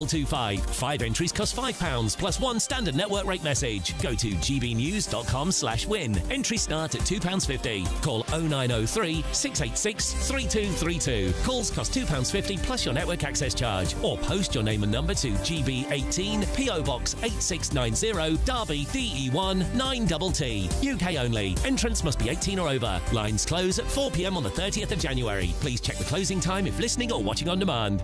25. 5 entries cost £5 plus 1 standard network rate message. Go to gbnews.com/win. Entries start at £2.50. Call 0903 686 3232. Calls cost £2.50 plus your network access charge. Or post your name and number to GB18 PO Box 8690 Derby DE1 9TT. UK only. Entrance must be 18 or over. Lines close at 4 p.m. on the 30th of January. Please check the closing time if listening or watching on demand.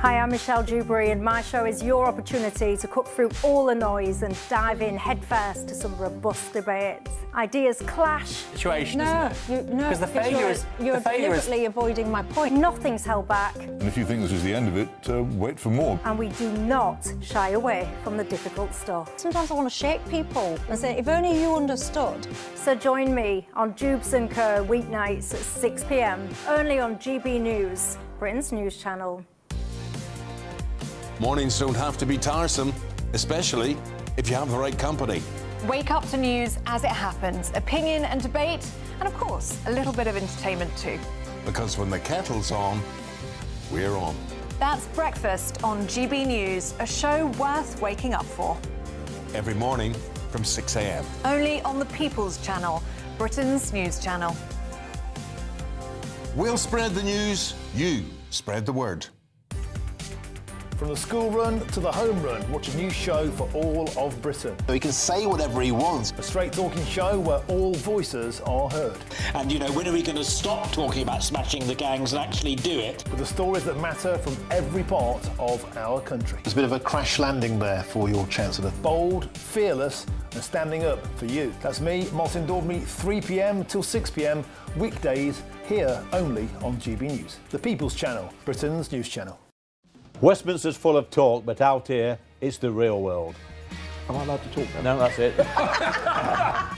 Hi, I'm Michelle Dewberry, and my show is your opportunity to cut through all the noise and dive in headfirst to some robust debates. Ideas clash. Situation, No, because the failure is you're deliberately avoiding my point. Nothing's held back. And if you think this is the end of it, wait for more. And we do not shy away from the difficult stuff. Sometimes I want to shake people and say, if only you understood. So join me on Dubes and Kerr weeknights at 6 p.m. only on GB News, Britain's news channel. Mornings don't have to be tiresome, especially if you have the right company. Wake up to news as it happens, opinion and debate, and of course, a little bit of entertainment too. Because when the kettle's on, we're on. That's Breakfast on GB News, a show worth waking up for. Every morning from 6 a.m. Only on the People's Channel, Britain's news channel. We'll spread the news, you spread the word. From the school run to the home run, watch a new show for all of Britain. So he can say whatever he wants. A straight-talking show where all voices are heard. And, you know, when are we going to stop talking about smashing the gangs and actually do it? With the stories that matter from every part of our country. There's a bit of a crash landing there for your Chancellor. Bold, fearless and standing up for you. That's me, Martin Daubney, 3 p.m. till 6 p.m, weekdays, here only on GB News. The People's Channel, Britain's news channel. Westminster's full of talk, but out here, it's the real world. Am I allowed to talk now? No, that's it.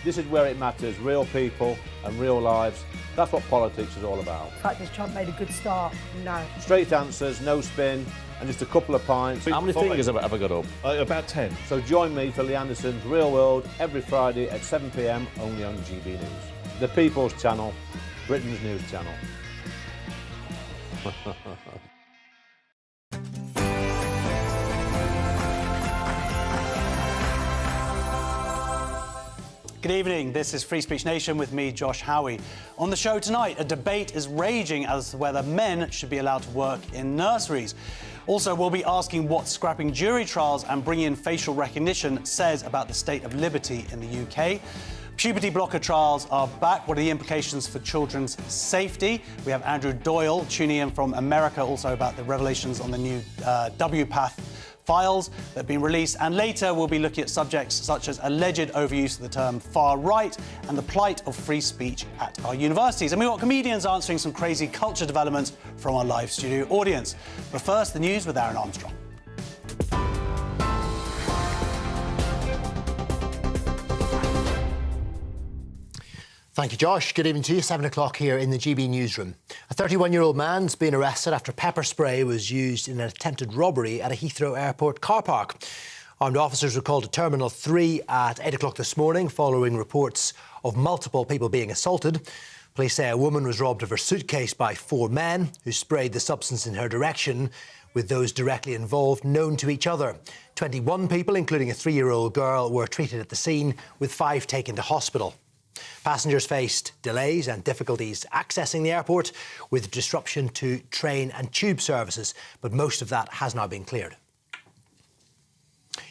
This is where it matters, real people and real lives. That's what politics is all about. In fact, this Trump made a good start. No. Straight answers, no spin, and just a couple of pints. How many fingers have I got up? About 10. So join me for Lee Anderson's Real World every Friday at 7 p.m, only on GB News. The People's Channel, Britain's news channel. Good evening, this is Free Speech Nation with me, Josh Howie. On the show tonight, a debate is raging as to whether men should be allowed to work in nurseries. Also, we'll be asking what scrapping jury trials and bringing in facial recognition says about the state of liberty in the UK. Puberty blocker trials are back. What are the implications for children's safety? We have Andrew Doyle tuning in from America, also about the revelations on the new WPATH files that have been released, and later we'll be looking at subjects such as alleged overuse of the term far right and the plight of free speech at our universities. And we've got comedians answering some crazy culture developments from our live studio audience. But first, the news with Aaron Armstrong. Thank you, Josh. Good evening to you. 7 o'clock here in the GB newsroom. A 31-year-old man's been arrested after pepper spray was used in an attempted robbery at a Heathrow Airport car park. Armed officers were called to Terminal 3 at 8 o'clock this morning following reports of multiple people being assaulted. Police say a woman was robbed of her suitcase by 4 men who sprayed the substance in her direction, with those directly involved known to each other. 21 people, including a 3-year-old girl, were treated at the scene, with 5 taken to hospital. Passengers faced delays and difficulties accessing the airport, with disruption to train and tube services, but most of that has now been cleared.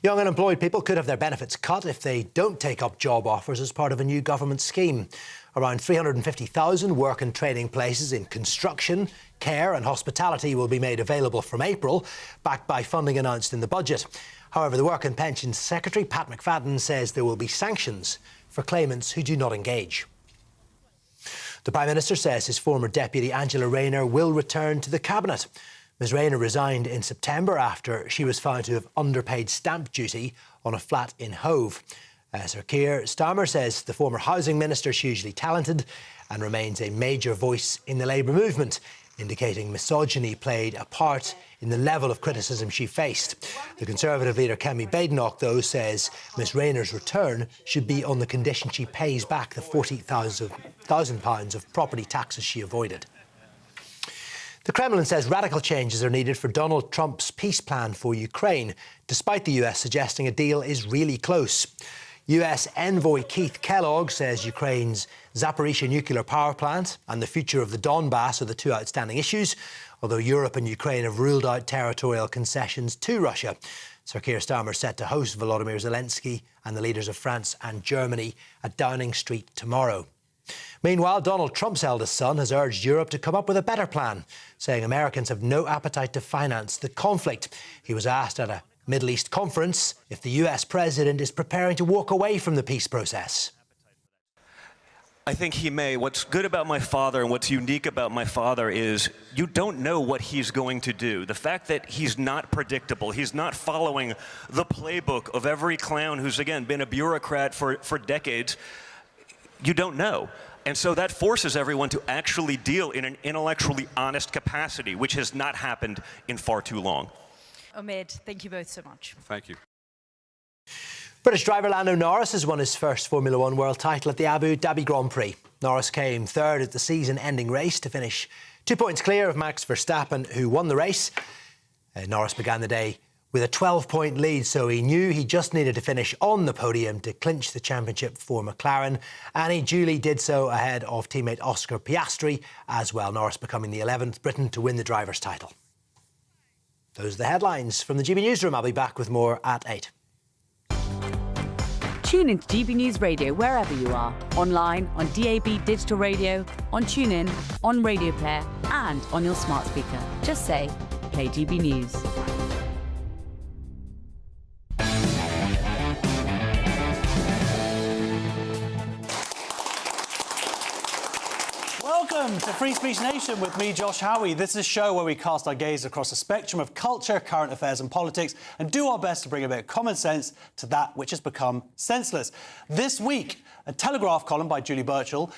Young unemployed people could have their benefits cut if they don't take up job offers as part of a new government scheme. Around 350,000 work and training places in construction, care and hospitality will be made available from April, backed by funding announced in the budget. However, the Work and Pensions Secretary, Pat McFadden, says there will be sanctions for claimants who do not engage. The Prime Minister says his former deputy, Angela Rayner, will return to the Cabinet. Ms Rayner resigned in September after she was found to have underpaid stamp duty on a flat in Hove. Sir Keir Starmer says the former Housing Minister is hugely talented and remains a major voice in the Labour movement, indicating misogyny played a part in the level of criticism she faced. The Conservative leader Kemi Badenoch, though, says Ms Rayner's return should be on the condition she pays back the £40,000 of property taxes she avoided. The Kremlin says radical changes are needed for Donald Trump's peace plan for Ukraine, despite the US suggesting a deal is really close. US envoy Keith Kellogg says Ukraine's Zaporizhzhia nuclear power plant and the future of the Donbass are the two outstanding issues, although Europe and Ukraine have ruled out territorial concessions to Russia. Sir Keir Starmer is set to host Volodymyr Zelensky and the leaders of France and Germany at Downing Street tomorrow. Meanwhile, Donald Trump's eldest son has urged Europe to come up with a better plan, saying Americans have no appetite to finance the conflict. He was asked at a Middle East conference if the US president is preparing to walk away from the peace process. I think he may. What's good about my father and what's unique about my father is you don't know what he's going to do. The fact that he's not predictable, he's not following the playbook of every clown who's, again, been a bureaucrat for decades, you don't know. And so that forces everyone to actually deal in an intellectually honest capacity, which has not happened in far too long. Omid, thank you both so much. Thank you. British driver Lando Norris has won his first Formula One world title at the Abu Dhabi Grand Prix. Norris came third at the season-ending race to finish 2 points clear of Max Verstappen, who won the race. Norris began the day with a 12-point lead, so he knew he just needed to finish on the podium to clinch the championship for McLaren, and he duly did so ahead of teammate Oscar Piastri as well, Norris becoming the 11th Briton to win the driver's title. Those are the headlines from the GB Newsroom. I'll be back with more at 8. Tune into GB News Radio wherever you are. Online, on DAB digital radio, on TuneIn, on Radio Player and on your smart speaker. Just say, play GB News. Welcome to Free Speech Nation with me, Josh Howie. This is a show where we cast our gaze across a spectrum of culture, current affairs and politics and do our best to bring a bit of common sense to that which has become senseless. This week, a Telegraph column by Julie Bindel,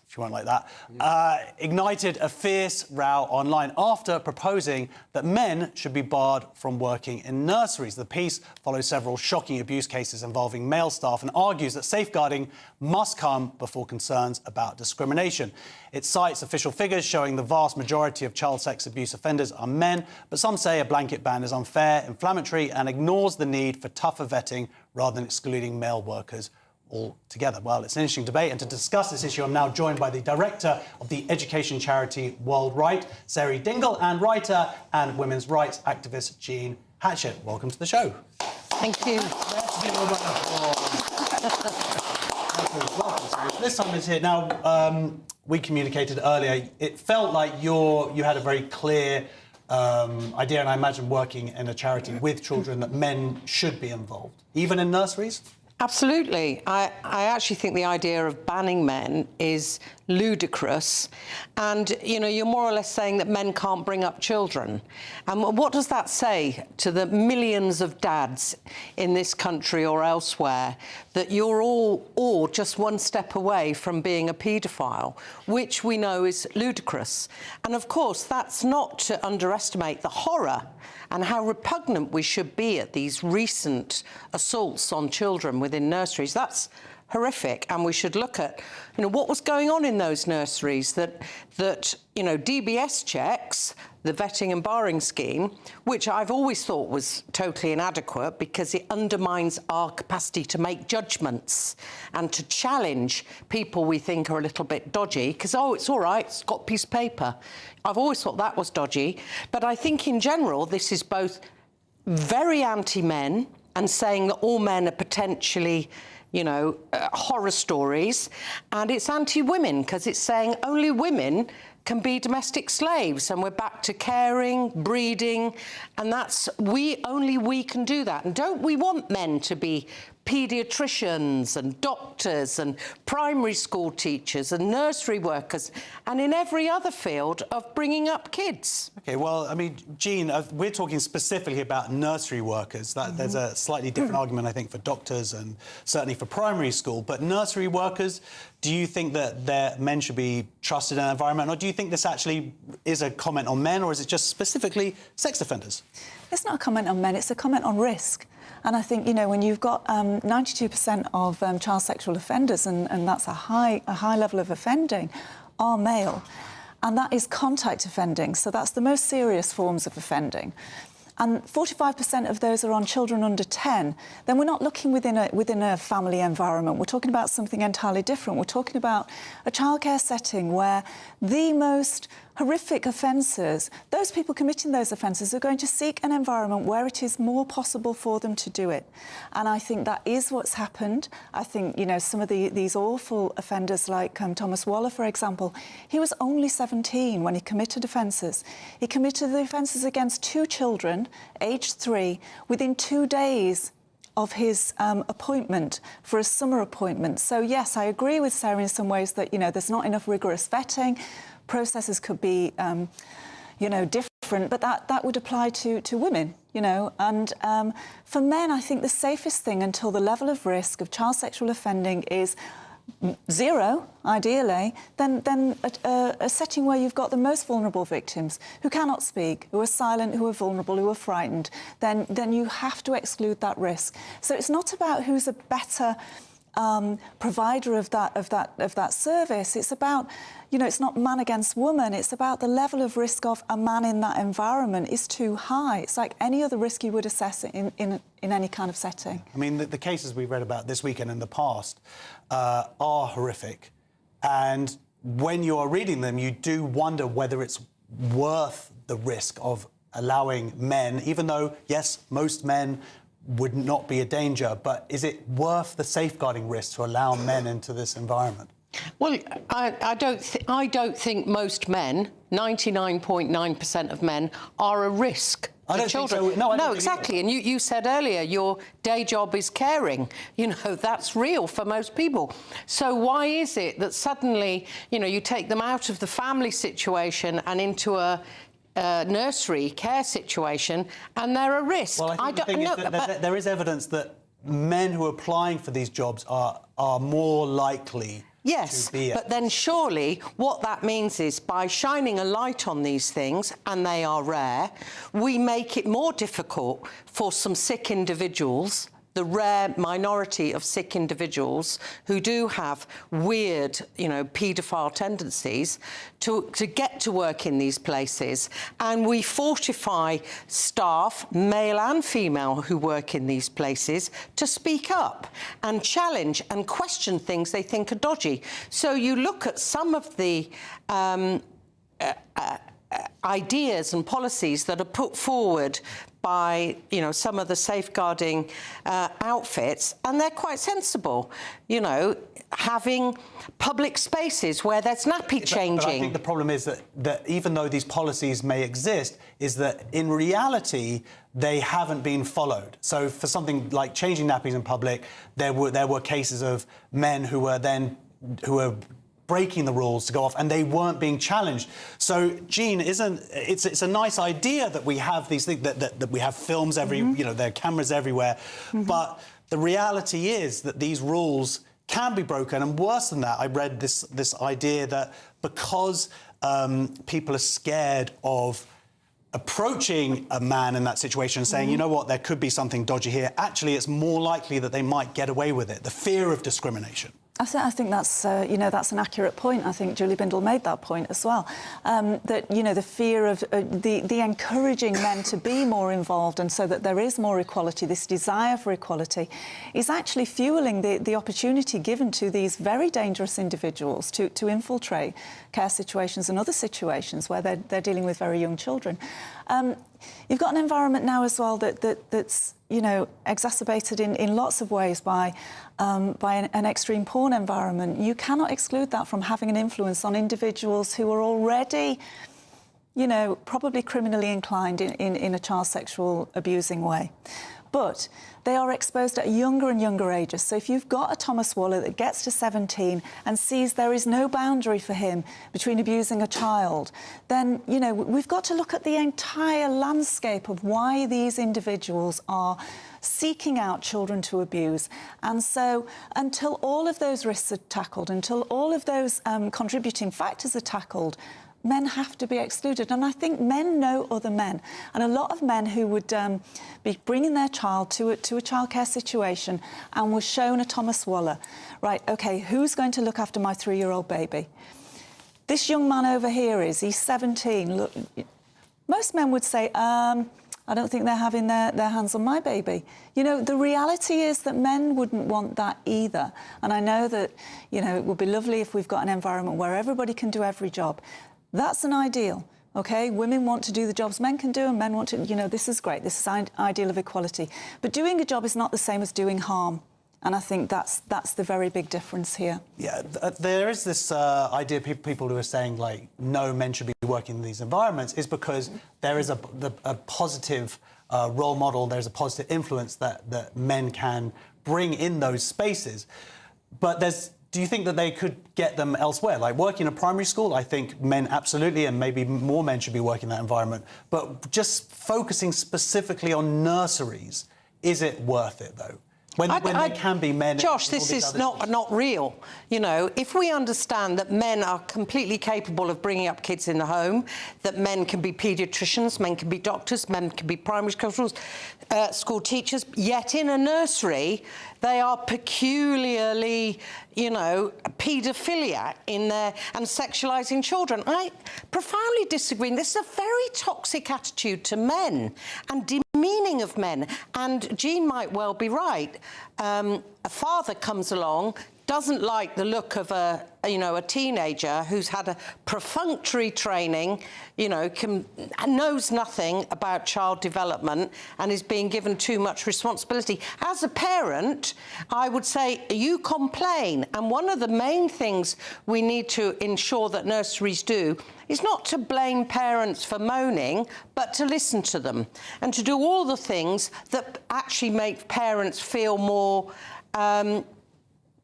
she won't like that, ignited a fierce row online after proposing that men should be barred from working in nurseries. The piece follows several shocking abuse cases involving male staff and argues that safeguarding must come before concerns about discrimination. It cites official figures showing the vast majority of child sex abuse offenders are men, but some say a blanket ban is unfair, inflammatory and ignores the need for tougher vetting rather than excluding male workers altogether. Well, it's an interesting debate, and to discuss this issue, I'm now joined by the director of the education charity World Right, Ceri Dingle, and writer and women's rights activist Jean Hatchett. Welcome to the show. Thank you. This time is here. Now, we communicated earlier. It felt like you had a very clear idea, and I imagine working in a charity with children, that men should be involved, even in nurseries? Absolutely. I actually think the idea of banning men is ludicrous. And, you know, you're more or less saying that men can't bring up children. And what does that say to the millions of dads in this country or elsewhere that you're all just one step away from being a paedophile, which we know is ludicrous. And, of course, that's not to underestimate the horror and how repugnant we should be at these recent assaults on children within nurseries. That's horrific, and we should look at, you know, what was going on in those nurseries that you know, DBS checks, the vetting and barring scheme, which I've always thought was totally inadequate because it undermines our capacity to make judgments and to challenge people we think are a little bit dodgy because, oh, it's all right, it's got a piece of paper. I've always thought that was dodgy. But I think in general, this is both very anti-men and saying that all men are potentially, you know, horror stories, and it's anti-women because it's saying only women can be domestic slaves, and we're back to caring, breeding, and that's only we can do that. And don't we want men to be paediatricians and doctors and primary school teachers and nursery workers and in every other field of bringing up kids? OK, well, I mean, Jean, we're talking specifically about nursery workers. There's a slightly different argument, I think, for doctors and certainly for primary school. But nursery workers, do you think that men should be trusted in an environment, or do you think this actually is a comment on men, or is it just specifically sex offenders? It's not a comment on men, it's a comment on risk. And I think, you know, when you've got 92% of child sexual offenders, and that's a high level of offending, are male. and that is contact offending. So that's the most serious forms of offending. And 45% of those are on children under 10, then we're not looking within a family environment. We're talking about something entirely different. We're talking about a childcare setting where the most horrific offences, those people committing those offences are going to seek an environment where it is more possible for them to do it. And I think that is what's happened. I think, you know, some of these awful offenders like Thomas Waller, for example, he was only 17 when he committed offences. He committed the offences against 2 children, aged 3, within 2 days of his appointment for a summer appointment. So, yes, I agree with Sarah in some ways that, you know, there's not enough rigorous vetting. Processes could be, you know, different, but that would apply to women, you know. And for men, I think the safest thing until the level of risk of child sexual offending is 0, ideally, then a setting where you've got the most vulnerable victims who cannot speak, who are silent, who are vulnerable, who are frightened, then you have to exclude that risk. So it's not about who's a better provider of that service. It's about, you know, it's not man against woman. It's about the level of risk of a man in that environment is too high. It's like any other risk you would assess in any kind of setting. I mean, the cases we've read about this week and in the past are horrific. And when you are reading them, you do wonder whether it's worth the risk of allowing men, even though, yes, most men would not be a danger, but is it worth the safeguarding risk to allow men into this environment? Well, I don't think most men, 99.9% of men, are a risk to children. Think so. No, exactly. And you said earlier your day job is caring. You know, that's real for most people. So why is it that suddenly, you know, you take them out of the family situation and into a nursery care situation, and they're a risk? Well, I think the thing is that there is evidence that men who are applying for these jobs are more likely. Yes, but then surely what that means is by shining a light on these things, and they are rare, we make it more difficult for some sick individuals, the rare minority of sick individuals who do have weird, you know, paedophile tendencies to get to work in these places. And we fortify staff, male and female, who work in these places to speak up and challenge and question things they think are dodgy. So you look at some of the ideas and policies that are put forward by, you know, some of the safeguarding outfits, and they're quite sensible. You know, having public spaces where there's nappy changing. But I think the problem is that even though these policies may exist, is that in reality they haven't been followed. So for something like changing nappies in public, there were cases of men who were breaking the rules to go off, and they weren't being challenged. So, Jean, it's a nice idea that we have these things, that we have films you know, there are cameras everywhere, but the reality is that these rules can be broken, and worse than that, I read this idea that because people are scared of approaching a man in that situation and saying, you know what, there could be something dodgy here, actually it's more likely that they might get away with it, the fear of discrimination. I think that's, you know, that's an accurate point. I think Julie Bindel made that point as well. That, you know, the fear of the encouraging men to be more involved, and so that there is more equality, this desire for equality, is actually fueling the opportunity given to these very dangerous individuals to infiltrate care situations and other situations where they're dealing with very young children. You've got an environment now as well that's, you know, exacerbated in lots of ways by an extreme porn environment. You cannot exclude that from having an influence on individuals who are already, you know, probably criminally inclined in a child sexual abusing way. But they are exposed at younger and younger ages. So if you've got a Thomas Waller that gets to 17 and sees there is no boundary for him between abusing a child, then, you know, we've got to look at the entire landscape of why these individuals are seeking out children to abuse. And so until all of those risks are tackled, until all of those contributing factors are tackled, men have to be excluded. And I think men know other men. And a lot of men who would be bringing their child to a childcare situation and were shown a Thomas Waller, right, OK, who's going to look after my 3-year-old baby? This young man over here he's 17. Look, most men would say, I don't think they're having their hands on my baby. You know, the reality is that men wouldn't want that either. And I know that, you know, it would be lovely if we've got an environment where everybody can do every job. That's an ideal, OK? Women want to do the jobs men can do, and men want to, you know, this is great. This is an ideal of equality. But doing a job is not the same as doing harm. And I think that's the very big difference here. Yeah, there is this idea, people who are saying, like, no, men should be working in these environments, is because there is a positive role model, there's a positive influence that men can bring in those spaces. But do you think that they could get them elsewhere? Like, working in a primary school, I think men absolutely, and maybe more men should be working in that environment. But just focusing specifically on nurseries, is it worth it, though? When they can be men... Josh, this is not real. You know, if we understand that men are completely capable of bringing up kids in the home, that men can be paediatricians, men can be doctors, men can be primary school teachers, yet in a nursery they are peculiarly, you know, paedophilia in there and sexualising children. I profoundly disagree. This is a very toxic attitude to men and demeaning of men. And Jean might well be right. A father comes along, doesn't like the look of a teenager who's had a perfunctory training, you know, knows nothing about child development and is being given too much responsibility. As a parent, I would say you complain. And one of the main things we need to ensure that nurseries do is not to blame parents for moaning, but to listen to them and to do all the things that actually make parents feel more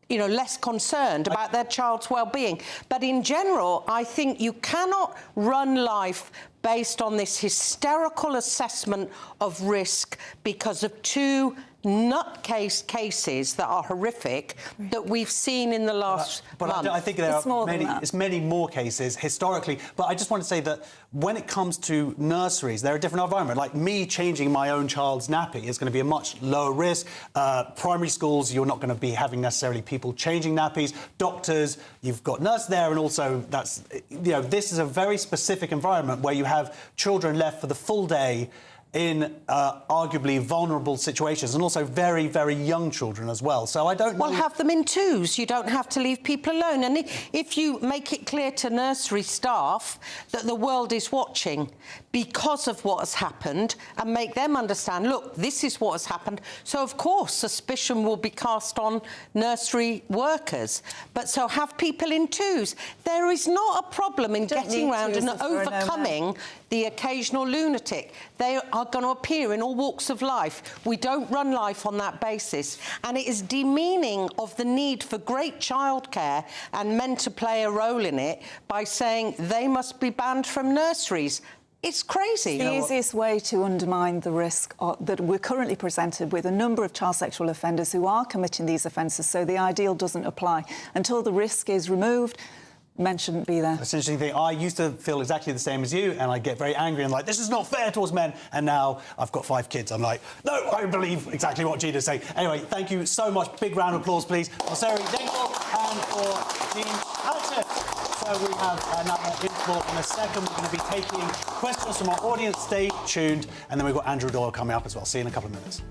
less concerned about their child's well-being. But in general, I think you cannot run life based on this hysterical assessment of risk because of two nutcase cases that are horrific that we've seen in the last month. I think there are many more cases historically. But I just want to say that when it comes to nurseries, they're a different environment. Like me changing my own child's nappy is going to be a much lower risk. Primary schools, you're not going to be having necessarily people changing nappies. Doctors, you've got nurse there, and also that's, you know, this is a very specific environment where you have children left for the full day in arguably vulnerable situations, and also very, very young children as well. So I don't know... Well, have them in twos. You don't have to leave people alone. And if you make it clear to nursery staff that the world is watching because of what has happened, and make them understand, look, this is what has happened, so of course suspicion will be cast on nursery workers. But so have people in twos. There is not a problem in getting round and overcoming the occasional lunatic. They are going to appear in all walks of life. We don't run life on that basis. And it is demeaning of the need for great childcare and men to play a role in it by saying they must be banned from nurseries. It's crazy. The easiest way to undermine the risk that we're currently presented with a number of child sexual offenders who are committing these offences, so the ideal doesn't apply. Until the risk is removed, men shouldn't be there. That's an interesting thing. I used to feel exactly the same as you, and I get very angry and like, this is not fair towards men. And now I've got 5 kids. I'm like, no, I believe exactly what Gina's saying. Anyway, thank you so much. Big round of applause, please, for Ceri Dingle and for Jean Hatchett. So we have another interval in a second. We're going to be taking questions from our audience. Stay tuned. And then we've got Andrew Doyle coming up as well. See you in a couple of minutes.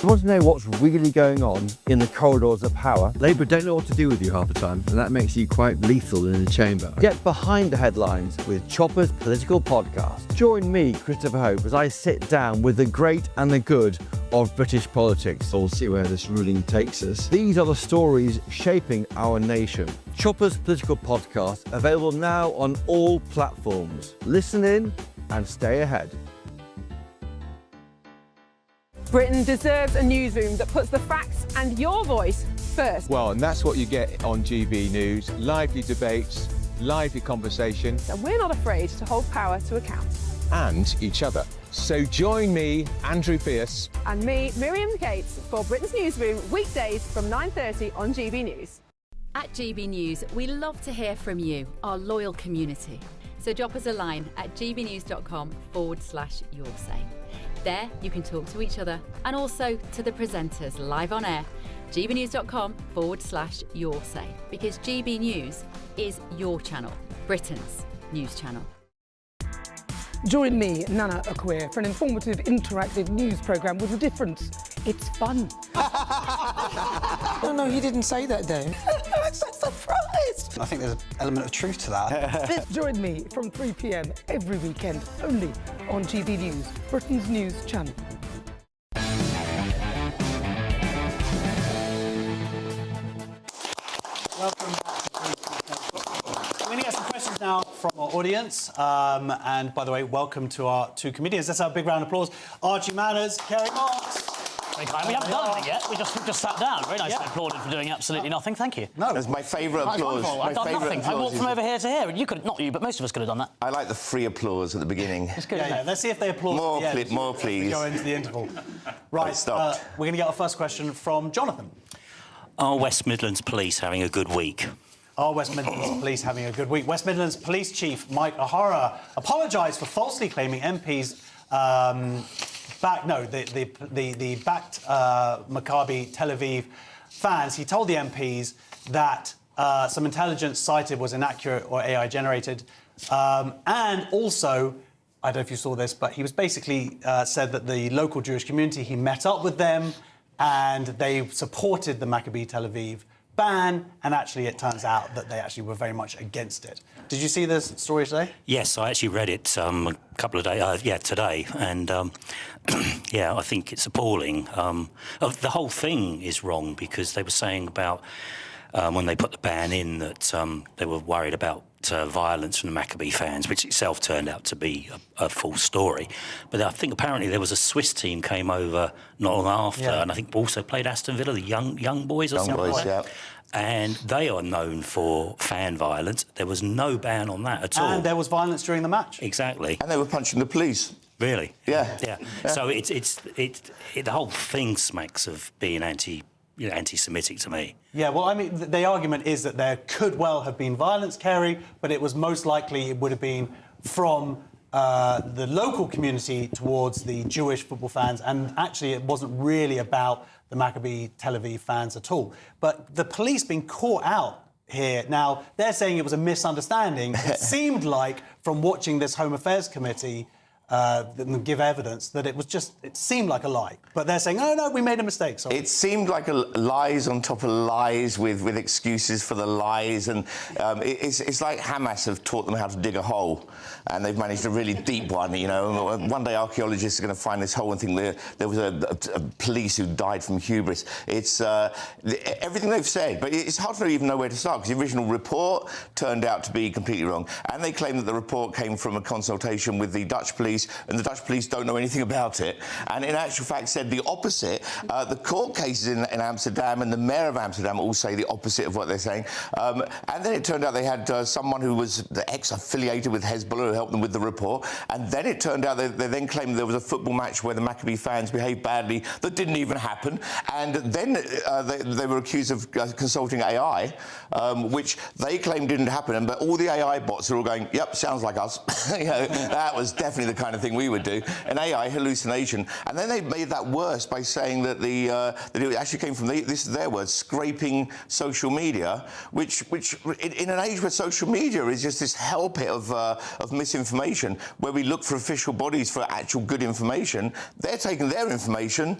want to know what's really going on in the corridors of power? Labour don't know what to do with you half the time, and that makes you quite lethal in the chamber. Get behind the headlines with Chopper's Political Podcast. Join me, Christopher Hope, as I sit down with the great and the good of British politics. We'll see where this ruling takes us. These are the stories shaping our nation. Chopper's Political Podcast, available now on all platforms. Listen in and stay ahead. Britain deserves a newsroom that puts the facts and your voice first. Well, and that's what you get on GB News. Lively debates, lively conversation. And we're not afraid to hold power to account. And each other. So join me, Andrew Pierce. And me, Miriam Gates, for Britain's Newsroom, weekdays from 9:30 on GB News. At GB News, we love to hear from you, our loyal community. So drop us a line at gbnews.com/yoursay. There, you can talk to each other and also to the presenters live on air. gbnews.com/yoursay, because GB News is your channel, Britain's news channel. Join me, Nana Akweer, for an informative, interactive news programme with a difference. It's fun. No, he didn't say that, though. I'm so surprised. I think there's an element of truth to that. Join me from 3 p.m. every weekend, only on GB News, Britain's news channel. Welcome back to We're going to get some questions now from our audience. And by the way, welcome to our two comedians. Let's have a big round of applause. Archie Manners, Carey Marx. We haven't done anything yet. We just sat down. Very nice to be applauded for doing absolutely nothing. Thank you. No, that's my favourite applause. I've done nothing. I walked from over here to here. You could, not you, but most of us could have done that. I like the free applause at the beginning. It's good. Yeah. Let's see if they applaud. More, please. We go into the interval. Right. We're going to get our first question from Jonathan. Are West Midlands Police having a good week? Are West Midlands Police having a good week? West Midlands Police Chief Mike O'Hara apologised for falsely claiming MPs backed Maccabi Tel Aviv fans. He told the MPs that some intelligence cited was inaccurate or AI generated, and also, I don't know if you saw this, but he was basically said that the local Jewish community, he met up with them and they supported the Maccabi Tel Aviv ban, and actually it turns out that they actually were very much against it. Did you see this story today? Yes, I actually read it a couple of days, today, and yeah, I think it's appalling. The whole thing is wrong, because they were saying about when they put the ban in that they were worried about violence from the Maccabi fans, which itself turned out to be a false story. But I think apparently there was a Swiss team came over not long after, and I think also played Aston Villa, the young boys or something like that. And they are known for fan violence. There was no ban on that at all. And there was violence during the match. Exactly. And they were punching the police. Really? Yeah. So the whole thing smacks of being anti-Semitic to me. Yeah, well, I mean, the argument is that there could well have been violence, Carey, but it was most likely it would have been from the local community towards the Jewish football fans, and actually it wasn't really about the Maccabi Tel Aviv fans at all. But the police being caught out here, now, they're saying it was a misunderstanding. It seemed like, from watching this Home Affairs Committee give evidence, that it seemed like a lie. But they're saying, oh, no, we made a mistake, sorry. It seemed like lies on top of lies with excuses for the lies, and it's like Hamas have taught them how to dig a hole, and they've managed a really deep one, you know. One day archaeologists are going to find this hole and think there was a police who died from hubris. It's everything they've said, but it's hard to even know where to start, because the original report turned out to be completely wrong, and they claim that the report came from a consultation with the Dutch police, and the Dutch police don't know anything about it, and in actual fact said the opposite. The court cases in Amsterdam and the mayor of Amsterdam all say the opposite of what they're saying. And then it turned out they had someone who was ex-affiliated with Hezbollah who helped them with the report, and then it turned out they then claimed there was a football match where the Maccabi fans behaved badly that didn't even happen, and then they were accused of consulting AI, which they claimed didn't happen, but all the AI bots are all going, yep, sounds like us. You know, that was definitely the kind kind of thing we would do. An AI hallucination. And then they made that worse by saying that that it actually came from, this is their words, scraping social media, which in an age where social media is just this hell pit of misinformation, where we look for official bodies for actual good information, they're taking their information,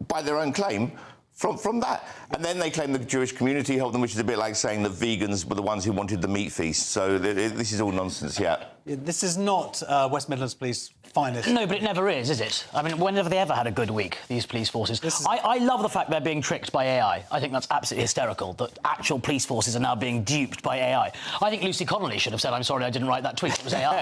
by their own claim, from that. And then they claim the Jewish community helped them, which is a bit like saying that vegans were the ones who wanted the meat feast. So this is all nonsense, yeah. This is not West Midlands Police finest. No, but it never is it? I mean, when have they ever had a good week, these police forces? I love the fact they're being tricked by AI. I think that's absolutely hysterical, that actual police forces are now being duped by AI. I think Lucy Connolly should have said, I'm sorry, I didn't write that tweet, it was AI.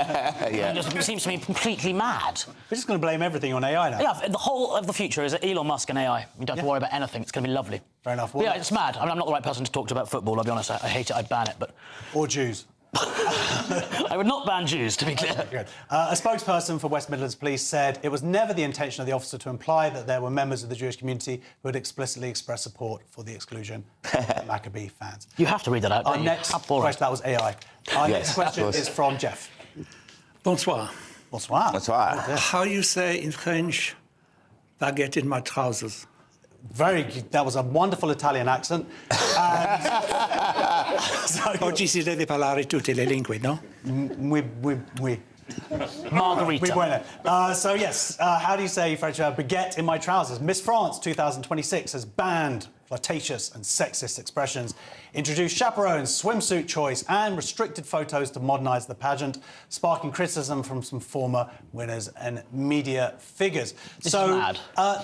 Yeah. It seems to me completely mad. We're just going to blame everything on AI now. Yeah, the whole of the future is Elon Musk and AI. You don't have to worry about anything, it's going to be lovely. Fair enough. Yeah, it's mad. I mean, I'm not the right person to talk to about football, I'll be honest. I hate it, I'd ban it, but... Or Jews. I would not ban Jews, to be clear. Good. A spokesperson for West Midlands Police said it was never the intention of the officer to imply that there were members of the Jewish community who had explicitly expressed support for the exclusion of Maccabee fans. You have to read that out, don't Our you? next question, that was AI. Our next question is from Jeff. Bonsoir. Bonsoir. Bonsoir. How you say in French, baguette in my trousers? That was a wonderful Italian accent. Oggi si deve parlare tutte le lingue, no? Oui. Margarita. We win it. So, yes, how do you say French baguette in my trousers? Miss France 2026 has banned flirtatious and sexist expressions, introduced chaperones, swimsuit choice and restricted photos to modernise the pageant, sparking criticism from some former winners and media figures. This is mad.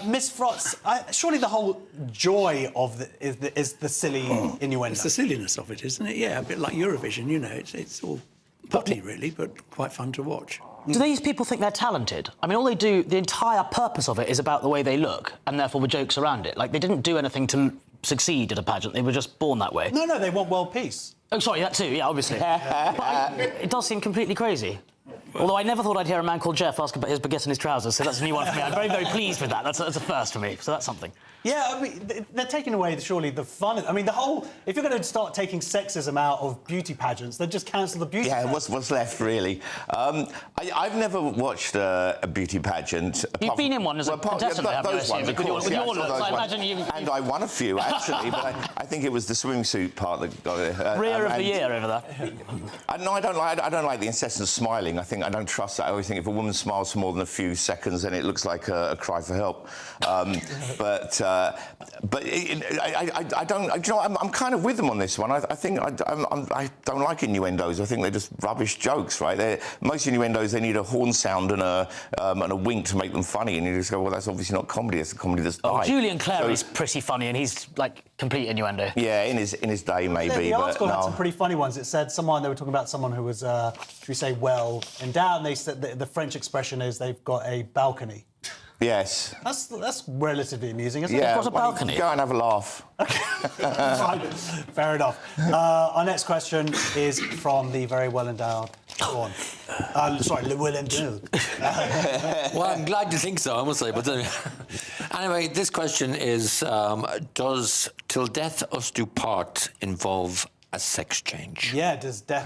Miss France, surely the whole joy of is the silly innuendo. It's the silliness of it, isn't it? Yeah, a bit like Eurovision, you know, it's all potty, really, but quite fun to watch. Do these people think they're talented? I mean, all they do, the entire purpose of it is about the way they look, and therefore the jokes around it. Like, they didn't do anything to succeed at a pageant, they were just born that way. No, they want world peace. Oh, sorry, that too, yeah, obviously. But it does seem completely crazy. Although I never thought I'd hear a man called Jeff ask about his baguette in his trousers, so that's a new one for me. I'm very, very pleased with that. That's a first for me, so that's something. Yeah, I mean, they're taking away, surely, the fun. I mean, the whole... If you're going to start taking sexism out of beauty pageants, then just cancel the beauty pageant. What's left, really? I've never watched a beauty pageant. You've been in one as a contestant, haven't you? Those ones, of course. With your looks, I imagine you... And I won a few, actually, but I think it was the swimsuit part that got it. Rear of the year over there. No, I don't like the incessant smiling. I don't trust that. I always think if a woman smiles for more than a few seconds, then it looks like a cry for help. But I don't. You know, I'm kind of with them on this one. I think I don't like innuendos. I think they're just rubbish jokes, right? Most innuendos, they need a horn sound and a wink to make them funny, and you just go, well, that's obviously not comedy. It's a comedy that's died. Julian Clare is pretty funny, and he's like complete innuendo. Yeah, in his day maybe. The article had some pretty funny ones. It said they were talking about someone who was, should we say, well endowed, and they said the French expression is they've got a balcony. Yes. That's relatively amusing, isn't it? Yeah, They've got a balcony. Go and have a laugh. Fine. Fair enough. Our next question is from the very well-endowed Sean. Sorry, well-endowed. Well, I'm glad you think so, I must say. But anyway, this question is, does Till Death Us Do Part involve a sex change? Yeah, does death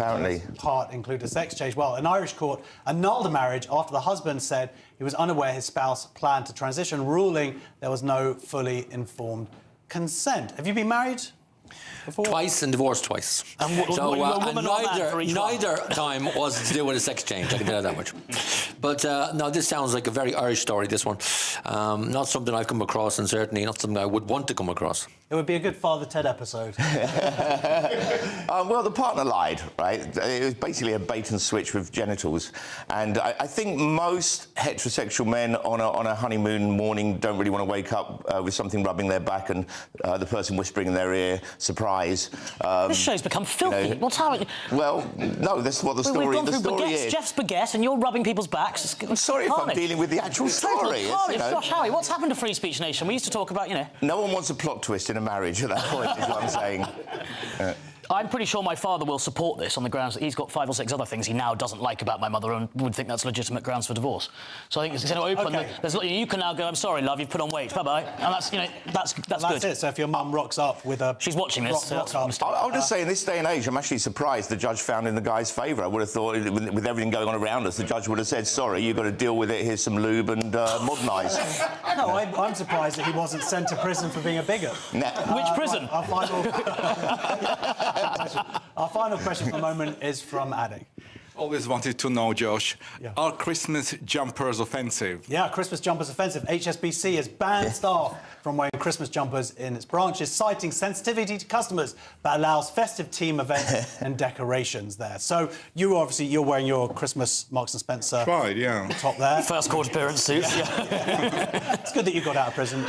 part include a sex change? Well, an Irish court annulled a marriage after the husband said he was unaware his spouse planned to transition, ruling there was no fully informed consent. Have you been married before? Twice and divorced twice. And neither time was to do with a sex change, I can tell you that much. But no, this sounds like a very Irish story, this one. Not something I've come across, and certainly not something I would want to come across. It would be a good Father Ted episode. Well, the partner lied, right? It was basically a bait and switch with genitals. And I think most heterosexual men on a honeymoon morning don't really want to wake up with something rubbing their back and the person whispering in their ear, surprise. This show's become filthy. You know, What's happening? Well, no, that's what the story is. We've gone through baguettes, Jeff's baguette, and you're rubbing people's backs. I'm sorry if I'm dealing with the actual story. Gosh, Harry, what's happened to Free Speech Nation? We used to talk about, you know... No one wants a plot twist in a marriage at that point, is what I'm saying. I'm pretty sure my father will support this on the grounds that he's got 5 or 6 other things he now doesn't like about my mother and would think that's legitimate grounds for divorce. So I think it's going to open. You can now go, I'm sorry, love, you've put on weight. Bye-bye. And that's, that's good. That's it. So if your mum rocks up with a... She's watching this. I'll just say, in this day and age, I'm actually surprised the judge found in the guy's favour. I would have thought, with everything going on around us, the judge would have said, sorry, you've got to deal with it, here's some lube and modernise. No, I'm surprised that he wasn't sent to prison for being a bigot. Which prison? Our final question for the moment is from Addy. Always wanted to know, Josh, are Christmas jumpers offensive? Yeah, Christmas jumpers offensive. HSBC has banned staff from wearing Christmas jumpers in its branches, citing sensitivity to customers, but allows festive team events and decorations there. So you're wearing your Christmas Marks and Spencer top there. First court appearance suit. It's good that you got out of prison.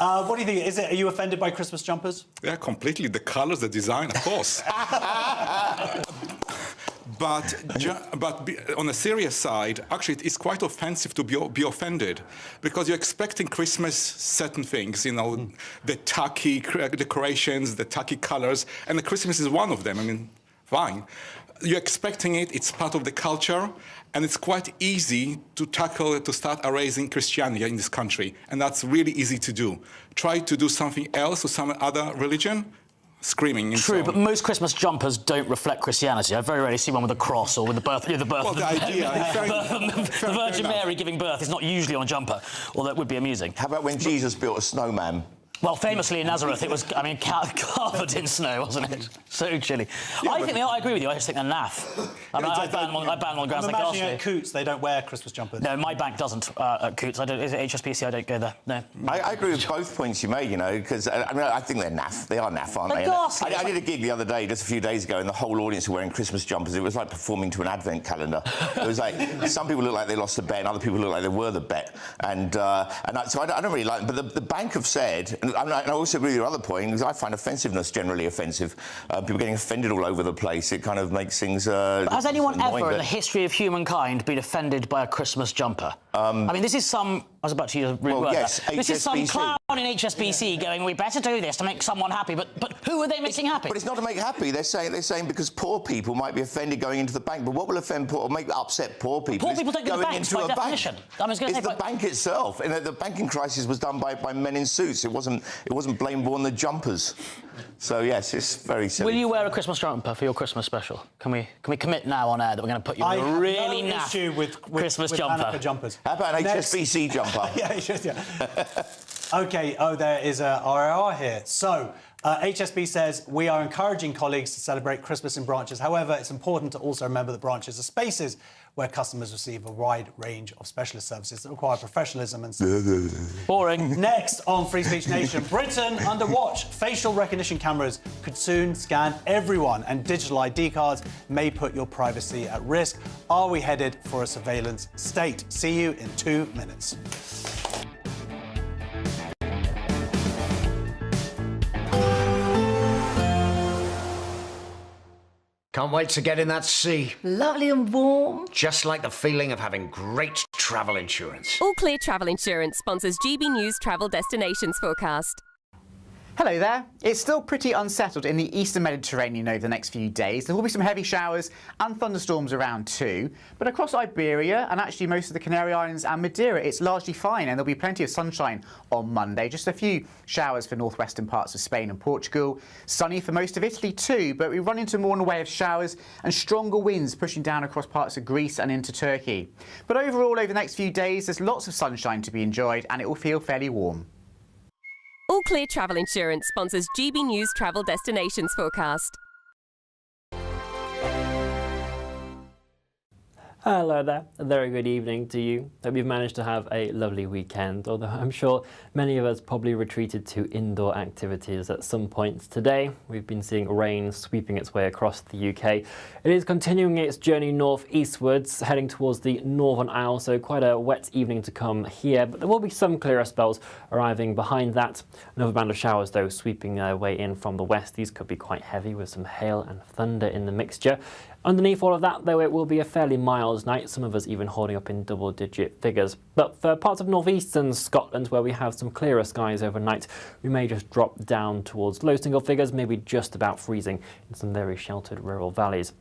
What do you think? Are you offended by Christmas jumpers? Yeah, completely. The colours, the design, of course. But on a serious side, actually, it's quite offensive to be offended, because you're expecting Christmas certain things, the tacky decorations, the tacky colours, and the Christmas is one of them. I mean, fine. You're expecting it, it's part of the culture, and it's quite easy to start erasing Christianity in this country, and that's really easy to do. Try to do something else or some other religion, screaming. True, but most Christmas jumpers don't reflect Christianity. I very rarely see one with a cross or with the birth of the Virgin Mary giving birth is not usually on a jumper, although it would be amusing. How about when Jesus built a snowman? Well, famously in Nazareth, it was, covered in snow, wasn't it? So chilly. I agree with you. I just think they're naff. I ban them on the grounds they're ghastly. At Coots, they don't wear Christmas jumpers. No, my bank doesn't at Coots. Is it HSBC? I don't go there. No. I agree with both points you made, because I think they're naff. They are naff, aren't they? I did a gig the other day, just a few days ago, and the whole audience were wearing Christmas jumpers. It was like performing to an advent calendar. It was like some people look like they lost a bet, and other people look like they were the bet. So I don't really like them. But the bank have said, and I also agree with your other point, because I find offensive generally offensive. People getting offended all over the place. It kind of makes things. Has anyone ever in the history of humankind been offended by a Christmas jumper? I mean, this is some. I was about to use a rude word. Yes, this is some clown in HSBC going, we better do this to make someone happy. But who are they making happy? But it's not to make happy. They're saying because poor people might be offended going into the bank. But what will offend or upset poor people? Poor people don't go to banks by definition. It's the bank itself. The banking crisis was done by men in suits. It wasn't blameable on the jumpers. So yes, it's very silly. Will you wear a Christmas jumper for your Christmas special? Can we commit now on air that we're going to put you in a really naff Christmas jumper? Jumpers. How about an HSBC jumper? OK, there is a RR here. So, HSB says, we are encouraging colleagues to celebrate Christmas in branches. However, it's important to also remember that branches are spaces where customers receive a wide range of specialist services that require professionalism and... Boring. Next on Free Speech Nation, Britain under watch. Facial recognition cameras could soon scan everyone, and digital ID cards may put your privacy at risk. Are we headed for a surveillance state? See you in 2 minutes. Can't wait to get in that sea. Lovely and warm. Just like the feeling of having great travel insurance. All Clear Travel Insurance sponsors GB News Travel Destinations Forecast. Hello there. It's still pretty unsettled in the eastern Mediterranean over the next few days. There will be some heavy showers and thunderstorms around too. But across Iberia and actually most of the Canary Islands and Madeira, it's largely fine, and there'll be plenty of sunshine on Monday. Just a few showers for northwestern parts of Spain and Portugal. Sunny for most of Italy too, but we run into more in the way of showers and stronger winds pushing down across parts of Greece and into Turkey. But overall, over the next few days, there's lots of sunshine to be enjoyed, and it will feel fairly warm. All Clear Travel Insurance sponsors GB News Travel Destinations Forecast. Hello there, a very good evening to you. Hope you've managed to have a lovely weekend, although I'm sure many of us probably retreated to indoor activities at some points today. We've been seeing rain sweeping its way across the UK. It is continuing its journey north-eastwards, heading towards the Northern Isles, so quite a wet evening to come here, but there will be some clearer spells arriving behind that. Another band of showers, though, sweeping their way in from the west. These could be quite heavy with some hail and thunder in the mixture. Underneath all of that, though, it will be a fairly mild night, some of us even holding up in double-digit figures. But for parts of northeastern Scotland, where we have some clearer skies overnight, we may just drop down towards low single figures, maybe just about freezing in some very sheltered rural valleys.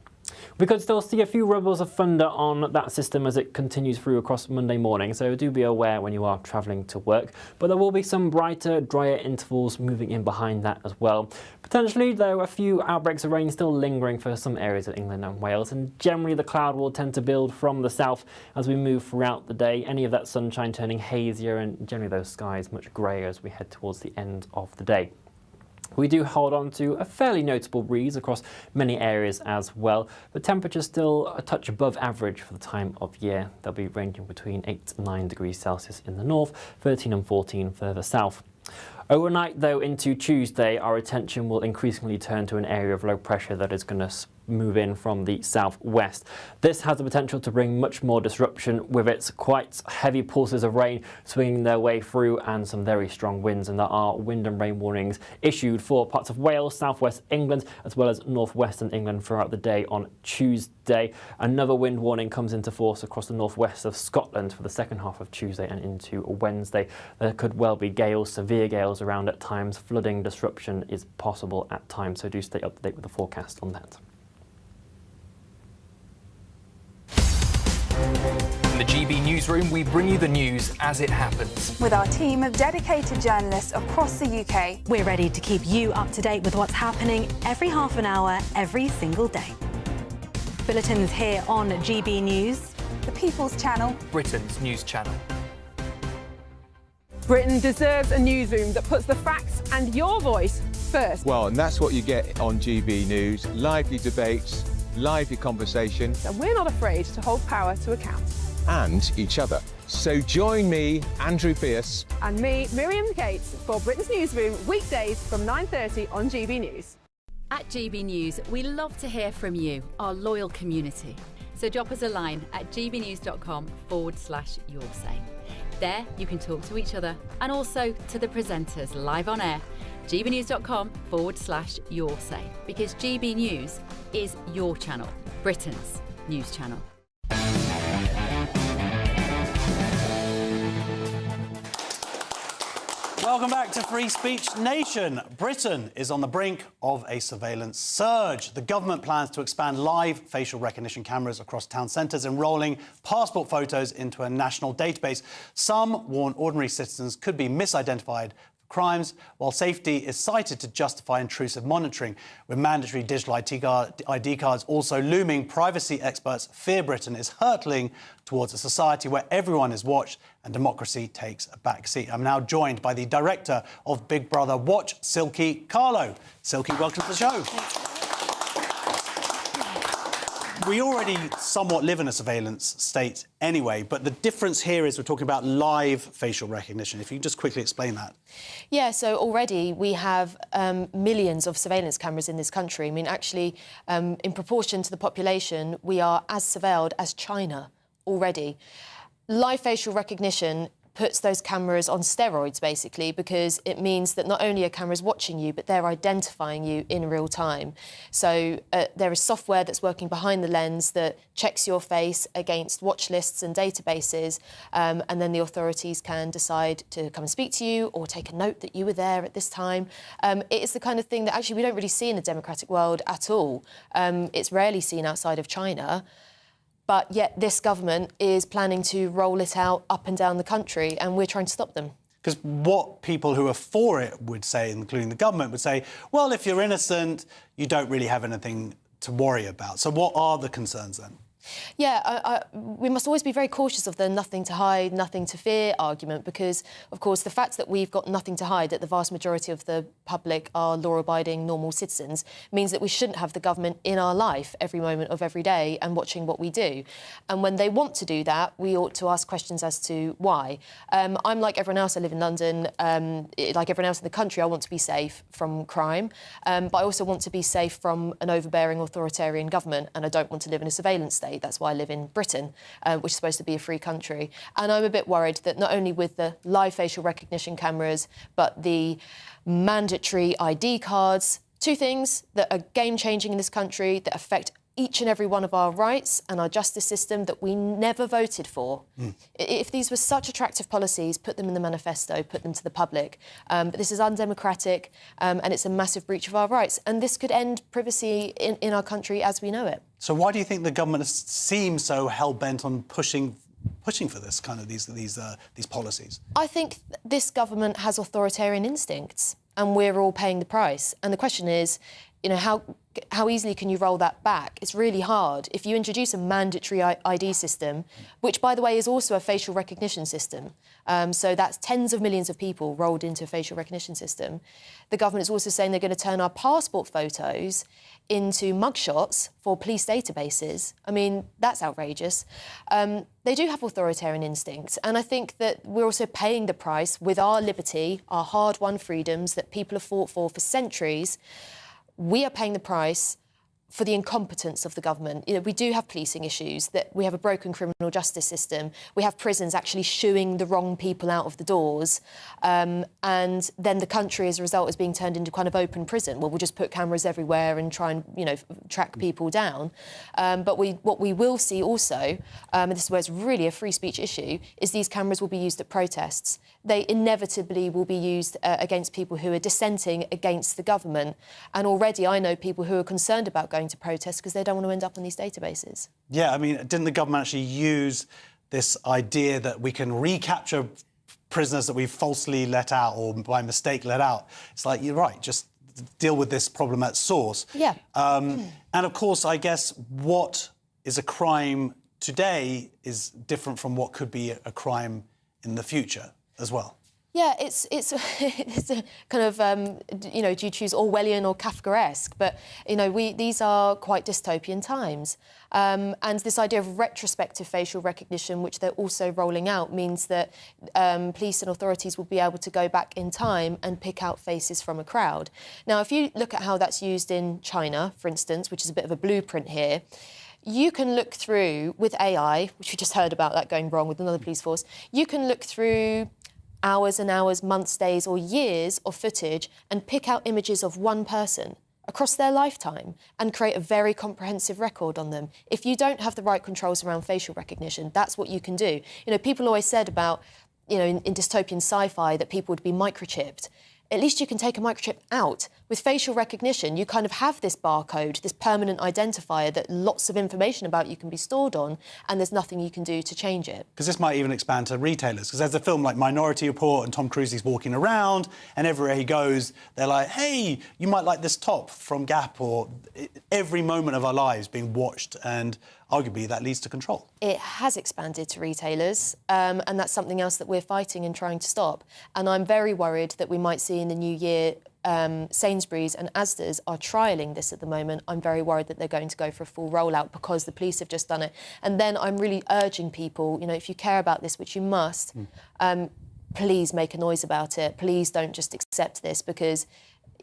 We could still see a few rumbles of thunder on that system as it continues through across Monday morning, so do be aware when you are travelling to work. But there will be some brighter, drier intervals moving in behind that as well. Potentially, though, a few outbreaks of rain still lingering for some areas of England and Wales, and generally the cloud will tend to build from the south as we move throughout the day. Any of that sunshine turning hazier, and generally those skies much greyer as we head towards the end of the day. We do hold on to a fairly notable breeze across many areas as well, but temperatures still a touch above average for the time of year. They'll be ranging between 8 and 9 degrees Celsius in the north, 13 and 14 further south. Overnight, though, into Tuesday, our attention will increasingly turn to an area of low pressure that is going to move in from the southwest. This has the potential to bring much more disruption with its quite heavy pulses of rain swinging their way through and some very strong winds, and there are wind and rain warnings issued for parts of Wales, southwest England, as well as northwestern England throughout the day on Tuesday. Another wind warning comes into force across the northwest of Scotland for the second half of Tuesday and into Wednesday. There could well be gales, severe gales around at times. Flooding disruption is possible at times, so do stay up to date with the forecast on that. In the GB Newsroom, we bring you the news as it happens. With our team of dedicated journalists across the UK, we're ready to keep you up to date with what's happening every half an hour, every single day. Bulletins here on GB News, the People's Channel, Britain's news channel. Britain deserves a newsroom that puts the facts and your voice first. Well, and that's what you get on GB News. Lively debates, lively conversation. And we're not afraid to hold power to account. And each other. So join me, Andrew Pierce. And me, Miriam Cates, for Britain's Newsroom, weekdays from 9:30 on GB News. At GB News, we love to hear from you, our loyal community. So drop us a line at gbnews.com/yoursay. There you can talk to each other and also to the presenters live on air. gbnews.com/yoursay, because GB News is your channel, Britain's news channel. Welcome back to Free Speech Nation. Britain is on the brink of a surveillance surge. The government plans to expand live facial recognition cameras across town centres, enrolling passport photos into a national database. Some warn ordinary citizens could be misidentified for crimes, while safety is cited to justify intrusive monitoring. With mandatory digital ID cards also looming, privacy experts fear Britain is hurtling towards a society where everyone is watched and democracy takes a back seat. I'm now joined by the director of Big Brother Watch, Silkie Carlo. Silkie, welcome to the show. We already somewhat live in a surveillance state anyway, but the difference here is we're talking about live facial recognition. If you can just quickly explain that. Yeah, so already we have millions of surveillance cameras in this country. I mean, actually, in proportion to the population, we are as surveilled as China already. Live facial recognition puts those cameras on steroids, basically, because it means that not only are cameras watching you, but they're identifying you in real time. So there is software that's working behind the lens that checks your face against watch lists and databases, and then the authorities can decide to come and speak to you or take a note that you were there at this time. It is the kind of thing that actually we don't really see in the democratic world at all. It's rarely seen outside of China. But yet this government is planning to roll it out up and down the country, and we're trying to stop them. Because what people who are for it would say, including the government, would say, well, if you're innocent, you don't really have anything to worry about. So what are the concerns then? Yeah, we must always be very cautious of the nothing to hide, nothing to fear argument, because, of course, the fact that we've got nothing to hide, that the vast majority of the public are law-abiding, normal citizens, means that we shouldn't have the government in our life every moment of every day and watching what we do. And when they want to do that, we ought to ask questions as to why. I'm like everyone else, I live in London. Like everyone else in the country, I want to be safe from crime, but I also want to be safe from an overbearing authoritarian government, and I don't want to live in a surveillance state. That's why I live in Britain, which is supposed to be a free country. And I'm a bit worried that not only with the live facial recognition cameras, but the mandatory ID cards, two things that are game-changing in this country that affect each and every one of our rights and our justice system that we never voted for. If these were such attractive policies, put them in the manifesto, put them to the public. But this is undemocratic and it's a massive breach of our rights. And this could end privacy in our country as we know it. So why do you think the government seems so hell-bent on pushing for this kind of these policies? I think this government has authoritarian instincts and we're all paying the price. And the question is, you know, how easily can you roll that back? It's really hard. If you introduce a mandatory ID system, which, by the way, is also a facial recognition system, so that's tens of millions of people rolled into a facial recognition system. The government is also saying they're going to turn our passport photos into mugshots for police databases. I mean, that's outrageous. They do have authoritarian instincts, and I think that we're also paying the price with our liberty, our hard-won freedoms that people have fought for centuries. We are paying the price for the incompetence of the government. You know, we do have policing issues, that we have a broken criminal justice system. We have prisons actually shooing the wrong people out of the doors. And then the country, as a result, is being turned into kind of open prison. Well, we'll just put cameras everywhere and try and, you know, track people down. But what we will see also, and this is where it's really a free speech issue, is these cameras will be used at protests. They inevitably will be used against people who are dissenting against the government. And already I know people who are concerned about going to protest because they don't want to end up on these databases. Yeah, I mean, didn't the government actually use this idea that we can recapture prisoners that we've falsely let out or by mistake let out? It's like, you're right, just deal with this problem at source. Yeah. And of course, I guess what is a crime today is different from what could be a crime in the future as well. Yeah, it's a kind of, you know, do you choose Orwellian or Kafkaesque? But, you know, these are quite dystopian times. And this idea of retrospective facial recognition, which they're also rolling out, means that police and authorities will be able to go back in time and pick out faces from a crowd. Now, if you look at how that's used in China, for instance, which is a bit of a blueprint here, you can look through, with AI, which we just heard about that going wrong with another police force, you can look through hours and hours, months, days or years of footage and pick out images of one person across their lifetime and create a very comprehensive record on them. If you don't have the right controls around facial recognition, that's what you can do. You know, people always said about, you know, in dystopian sci-fi that people would be microchipped. At least you can take a microchip out. With facial recognition, you kind of have this barcode, this permanent identifier that lots of information about you can be stored on, and there's nothing you can do to change it. Because this might even expand to retailers, because there's a film like Minority Report and Tom Cruise is walking around and everywhere he goes, they're like, hey, you might like this top from Gap, or every moment of our lives being watched, and arguably that leads to control. It has expanded to retailers, and that's something else that we're fighting and trying to stop. And I'm very worried that we might see in the new year Sainsbury's and Asda's are trialling this at the moment. I'm very worried that they're going to go for a full rollout because the police have just done it. And then I'm really urging people, you know, if you care about this, which you must, please make a noise about it. Please don't just accept this, because,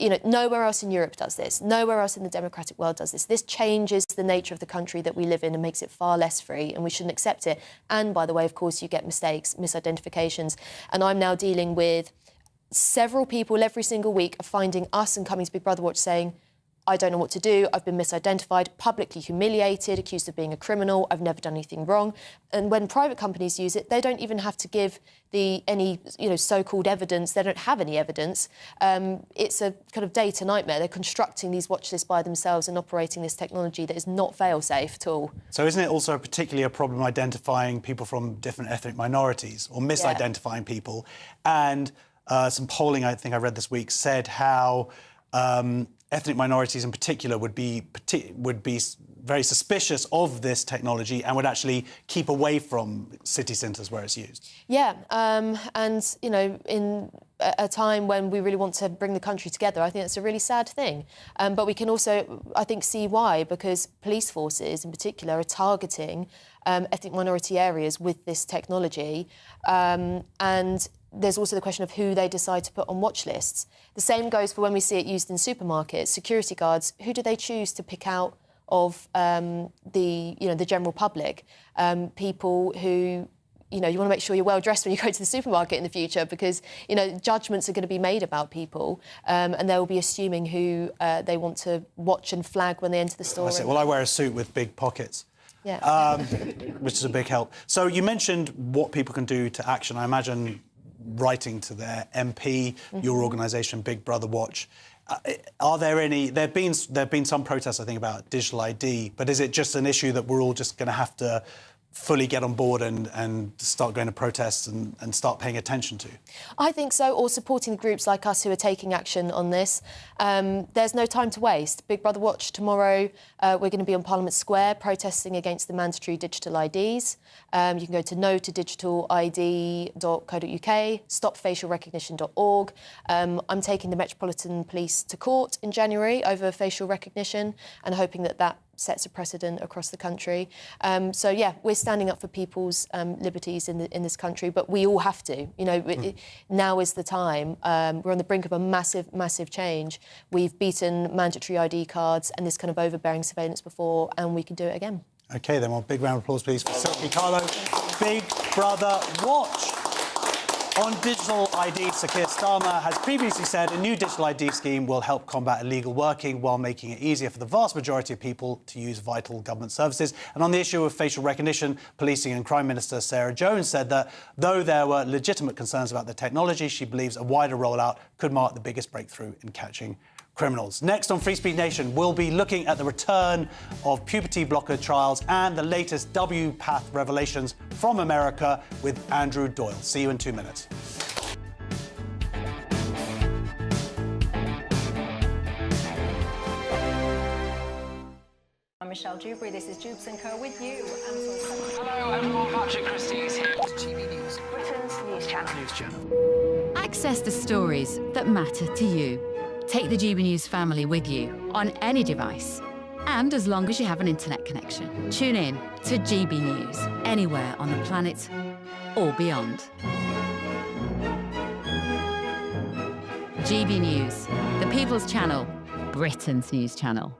you know, nowhere else in Europe does this. Nowhere else in the democratic world does this. This changes the nature of the country that we live in and makes it far less free, and we shouldn't accept it. And, by the way, of course, you get mistakes, misidentifications. And I'm now dealing with several people every single week are finding us and coming to Big Brother Watch saying, I don't know what to do, I've been misidentified, publicly humiliated, accused of being a criminal, I've never done anything wrong. And when private companies use it, they don't even have to give any so-called evidence. They don't have any evidence. It's a kind of data nightmare. They're constructing these watch lists by themselves and operating this technology that is not fail-safe at all. So isn't it also particularly a problem identifying people from different ethnic minorities, or misidentifying people? And some polling I think I read this week said how ethnic minorities in particular would be very suspicious of this technology and would actually keep away from city centres where it's used. Yeah, and, you know, in a time when we really want to bring the country together, I think that's a really sad thing. But we can also, I think, see why, because police forces in particular are targeting ethnic minority areas with this technology. And there's also the question of who they decide to put on watch lists. The same goes for when we see it used in supermarkets. Security guards, who do they choose to pick out of the general public? People who, you want to make sure you're well dressed when you go to the supermarket in the future, because judgments are going to be made about people, and they will be assuming who they want to watch and flag when they enter the store. Well, I wear a suit with big pockets. Yeah. Which is a big help. So you mentioned what people can do to action. I imagine writing to their MP, your organisation, Big Brother Watch. Are there any? There've been some protests, I think, about digital ID, but is it just an issue that we're all just going to have to fully get on board and start going to protests and start paying attention to? I think so, or supporting groups like us who are taking action on this. There's no time to waste. Big Brother Watch tomorrow, we're going to be on Parliament Square protesting against the mandatory digital IDs. You can go to no-to-digitalid.co.uk, stopfacialrecognition.org. I'm taking the Metropolitan Police to court in January over facial recognition and hoping that sets a precedent across the country. So, yeah, we're standing up for people's liberties in this country, but we all have to. Now is the time. We're on the brink of a massive, massive change. We've beaten mandatory ID cards and this kind of overbearing surveillance before, and we can do it again. OK, then, well, big round of applause, please, for Silkie Carlo. Big Brother Watch. On digital ID, Sir Keir Starmer has previously said a new digital ID scheme will help combat illegal working while making it easier for the vast majority of people to use vital government services. And on the issue of facial recognition, Policing and Crime Minister Sarah Jones said that though there were legitimate concerns about the technology, she believes a wider rollout could mark the biggest breakthrough in catching criminals. Next on Free Speech Nation, we'll be looking at the return of puberty blocker trials and the latest WPATH revelations from America with Andrew Doyle. See you in 2 minutes. I'm Michelle Dewberry. This is Jubes & Co with you. Hello everyone, Patrick Christie is here. GB News. Britain's news channel. Access the stories that matter to you. Take the GB News family with you on any device. And as long as you have an internet connection, tune in to GB News anywhere on the planet or beyond. GB News, the People's Channel, Britain's news channel.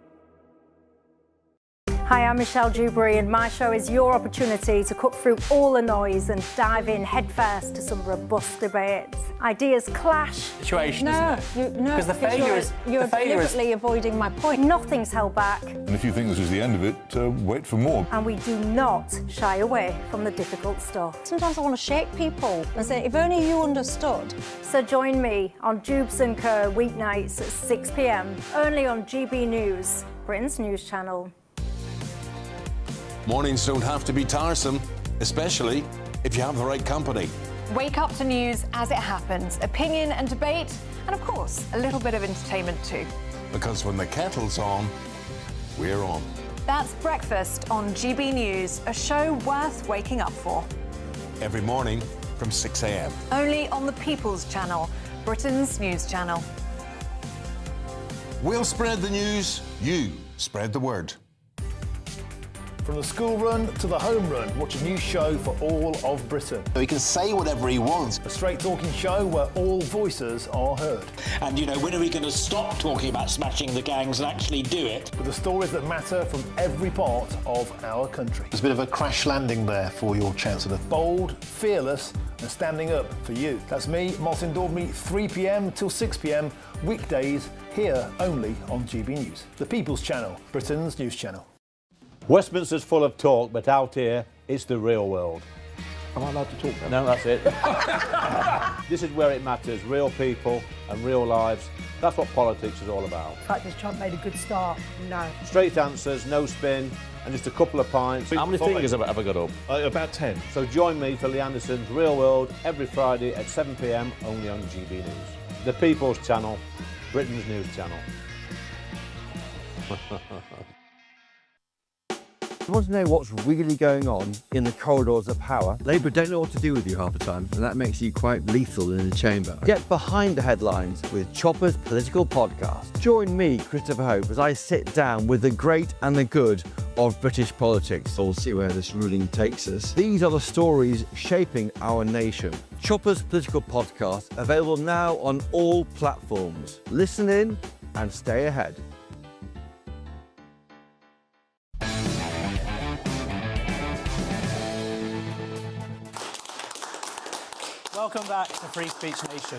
Hi, I'm Michelle Dewberry, and my show is your opportunity to cut through all the noise and dive in headfirst to some robust debates. Ideas clash. Situation, isn't it? Because the failure is... You're deliberately avoiding my point. Nothing's held back. And if you think this is the end of it, wait for more. And we do not shy away from the difficult stuff. Sometimes I want to shake people and say, if only you understood. So join me on Jubes & Co weeknights at 6 p.m, only on GB News, Britain's news channel. Mornings don't have to be tiresome, especially if you have the right company. Wake up to news as it happens, opinion and debate, and of course, a little bit of entertainment too. Because when the kettle's on, we're on. That's Breakfast on GB News, a show worth waking up for. Every morning from 6 a.m. Only on the People's Channel, Britain's news channel. We'll spread the news, you spread the word. From the school run to the home run, watch a new show for all of Britain. He can say whatever he wants. A straight-talking show where all voices are heard. And, when are we going to stop talking about smashing the gangs and actually do it? With the stories that matter from every part of our country. There's a bit of a crash landing there for your Chancellor. Bold, fearless and standing up for you. That's me, Martin Daubney, 3 p.m. till 6 p.m, weekdays, here only on GB News. The People's Channel, Britain's news channel. Westminster's full of talk, but out here, it's the real world. Am I allowed to talk No, now? that's it. This is where it matters, real people and real lives. That's what politics is all about. Practice Trump made a good start. No. Straight answers, no spin, and just a couple of pints. How many fingers have I got up? About 10. So join me for Lee Anderson's Real World every Friday at 7 p.m, only on GB News. The People's Channel, Britain's news channel. You want to know what's really going on in the corridors of power? Labour don't know what to do with you half the time, and that makes you quite lethal in the chamber. Get behind the headlines with Chopper's political podcast. Join me, Christopher Hope, as I sit down with the great and the good of British politics. We'll see where this ruling takes us. These are the stories shaping our nation. Chopper's political podcast, available now on all platforms. Listen in and stay ahead. Welcome back to Free Speech Nation.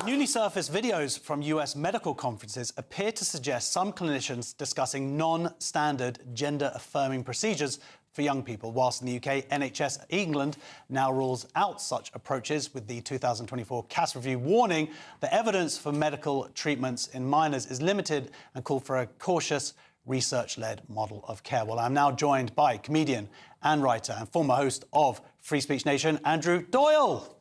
Newly surfaced videos from US medical conferences appear to suggest some clinicians discussing non-standard gender-affirming procedures for young people, whilst in the UK, NHS England now rules out such approaches with the 2024 CAS review warning that evidence for medical treatments in minors is limited and called for a cautious, research-led model of care. Well, I'm now joined by comedian and writer and former host of Free Speech Nation, Andrew Doyle.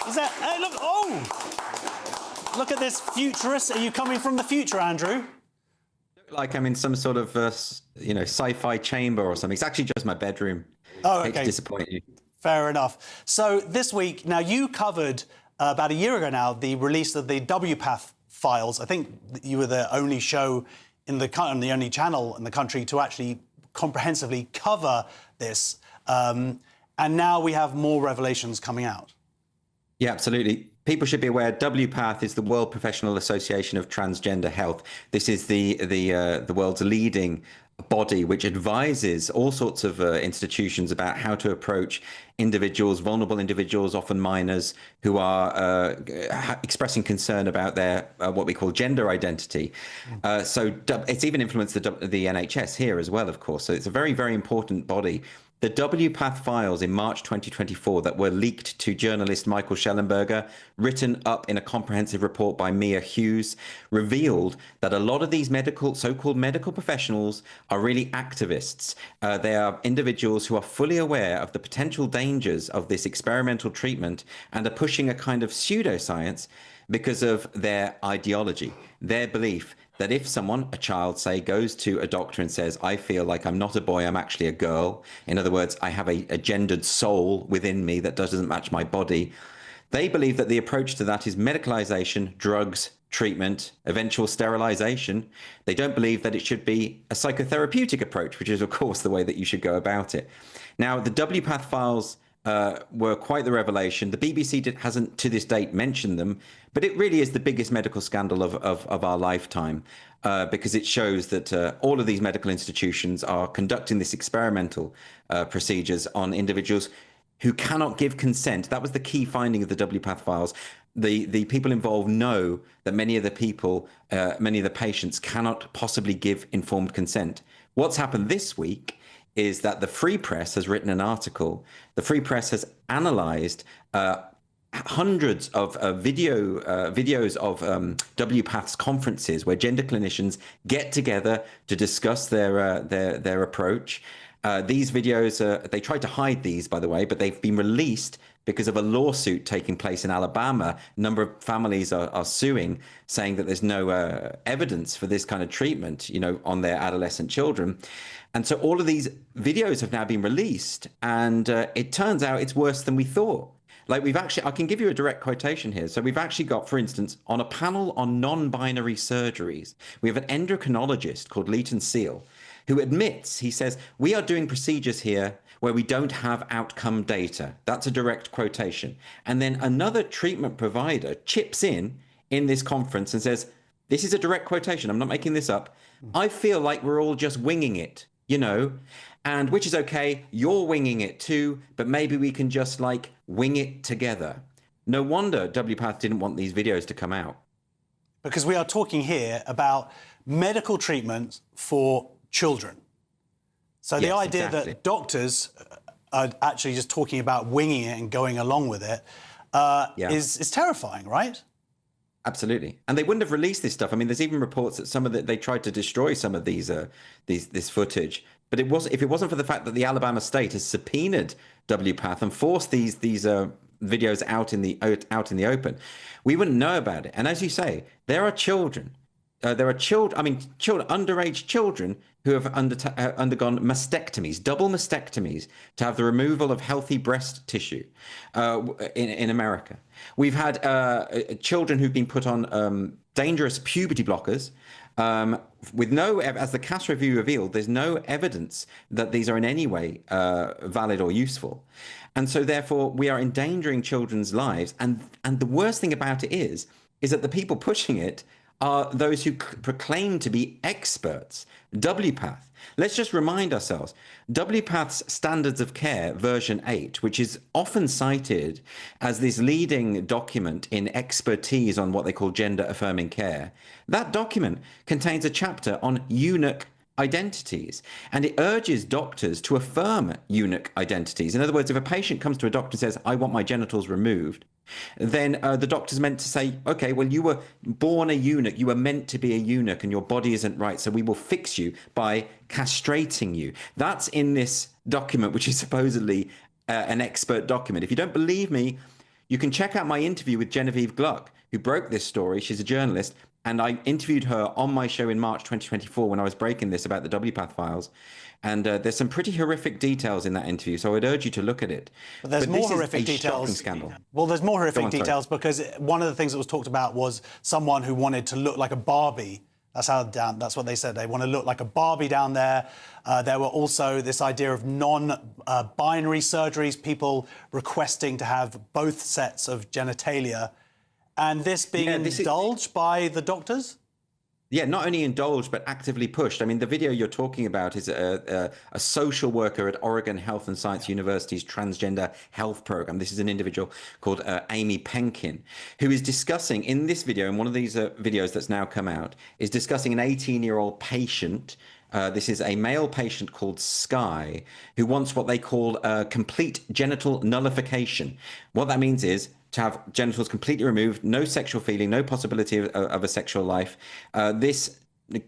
Is that... Hey, look... Oh! Look at this futurist. Are you coming from the future, Andrew? Like I'm in some sort of, sci-fi chamber or something. It's actually just my bedroom. Oh, okay. I hate to disappoint you. Fair enough. So this week, now you covered about a year ago now the release of the WPATH files. I think you were the only show in the only channel in the country to actually comprehensively cover this. And now we have more revelations coming out. Yeah, absolutely. People should be aware WPATH is the World Professional Association of Transgender Health. This is the world's leading body which advises all sorts of institutions about how to approach individuals, vulnerable individuals, often minors, who are expressing concern about their what we call gender identity. So it's even influenced the NHS here as well, of course. So it's a very, very important body. The WPATH files in March 2024 that were leaked to journalist Michael Schellenberger, written up in a comprehensive report by Mia Hughes, revealed that a lot of these so-called medical professionals are really activists. They are individuals who are fully aware of the potential dangers of this experimental treatment and are pushing a kind of pseudoscience because of their ideology, their belief that if someone, a child, say, goes to a doctor and says, I feel like I'm not a boy, I'm actually a girl. In other words, I have a gendered soul within me that doesn't match my body. They believe that the approach to that is medicalization, drugs, treatment, eventual sterilization. They don't believe that it should be a psychotherapeutic approach, which is, of course, the way that you should go about it. Now, the WPATH files were quite the revelation. The BBC hasn't to this date mentioned them, but it really is the biggest medical scandal of our lifetime because it shows that all of these medical institutions are conducting this experimental procedures on individuals who cannot give consent. That was the key finding of the WPATH files. The people involved know that many of the patients cannot possibly give informed consent. What's happened this week is that the Free Press has written an article. The Free Press has analysed hundreds of videos of WPATH's conferences where gender clinicians get together to discuss their approach. These videos, they tried to hide these, by the way, but they've been released because of a lawsuit taking place in Alabama. A number of families are suing, saying that there's no evidence for this kind of treatment, on their adolescent children. And so all of these videos have now been released, and it turns out it's worse than we thought. Like I can give you a direct quotation here. So we've actually got, for instance, on a panel on non-binary surgeries, we have an endocrinologist called Leighton Seal, who admits, he says, we are doing procedures here where we don't have outcome data. That's a direct quotation. And then another treatment provider chips in this conference and says, this is a direct quotation, I'm not making this up, I feel like we're all just winging it, and which is okay, you're winging it too, but maybe we can just wing it together. No wonder WPATH didn't want these videos to come out. Because we are talking here about medical treatment for children. So the idea that doctors are actually just talking about winging it and going along with it is terrifying, right? Absolutely. And they wouldn't have released this stuff. I mean, there's even reports that they tried to destroy some of this footage. But if it wasn't for the fact that the Alabama state has subpoenaed WPATH and forced these videos out in the open, we wouldn't know about it. And as you say, there are children. Underage children who have undergone mastectomies, double mastectomies, to have the removal of healthy breast tissue in America. We've had children who've been put on dangerous puberty blockers with as the CAS review revealed, there's no evidence that these are in any way valid or useful. And so therefore we are endangering children's lives. And the worst thing about it is that the people pushing it are those who proclaim to be experts. WPATH. Let's just remind ourselves, WPATH's Standards of Care version 8, which is often cited as this leading document in expertise on what they call gender affirming care, that document contains a chapter on eunuch identities, and it urges doctors to affirm eunuch identities. In other words, if a patient comes to a doctor and says, I want my genitals removed, then the doctor's meant to say, okay, well, you were born a eunuch, you were meant to be a eunuch, and your body isn't right, so we will fix you by castrating you. That's in this document, which is supposedly an expert document. If you don't believe me, you can check out my interview with Genevieve Gluck, who broke this story. She's a journalist, and I interviewed her on my show in March 2024 when I was breaking this about the WPATH files. And there's some pretty horrific details in that interview, so I'd urge you to look at it. But there's more horrific details. Scandal. Well, there's more horrific details because one of the things that was talked about was someone who wanted to look like a Barbie. That's what they said. They want to look like a Barbie down there. There were also this idea of non-binary surgeries, people requesting to have both sets of genitalia, and this being indulged by the doctors. Yeah, not only indulged, but actively pushed. I mean, the video you're talking about is a social worker at Oregon Health and Science University's transgender health program. This is an individual called Amy Penkin, who is discussing in this video, in one of these videos that's now come out, is discussing an 18-year-old patient. This is a male patient called Sky, who wants what they call complete genital nullification. What that means is to have genitals completely removed, no sexual feeling, no possibility of a sexual life. This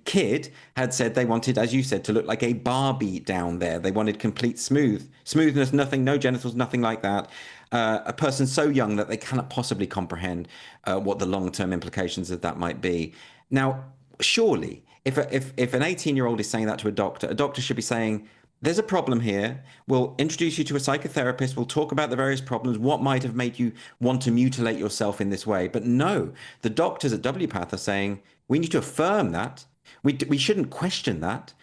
kid had said they wanted, as you said, to look like a Barbie down there. They wanted complete smoothness, nothing, no genitals, nothing like that. A person so young that they cannot possibly comprehend what the long-term implications of that might be. Now, surely, if an 18-year-old is saying that to a doctor should be saying, there's a problem here. We'll introduce you to a psychotherapist. We'll talk about the various problems, what might have made you want to mutilate yourself in this way. But no, the doctors at WPATH are saying, we need to affirm that. We shouldn't question that.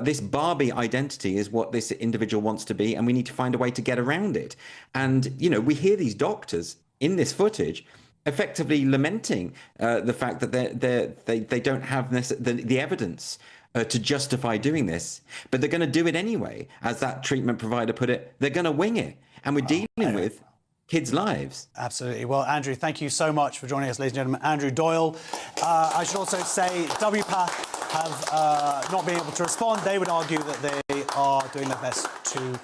This Barbie identity is what this individual wants to be, and we need to find a way to get around it. And, you know, we hear these doctors in this footage effectively lamenting the fact that they don't have the evidence to justify doing this, but they're going to do it anyway. As that treatment provider put it, they're going to wing it. And we're dealing with kids' lives. Absolutely. Well, Andrew, thank you so much for joining us, ladies and gentlemen. Andrew Doyle. I should also say WPATH have not been able to respond. They would argue that they are doing their best to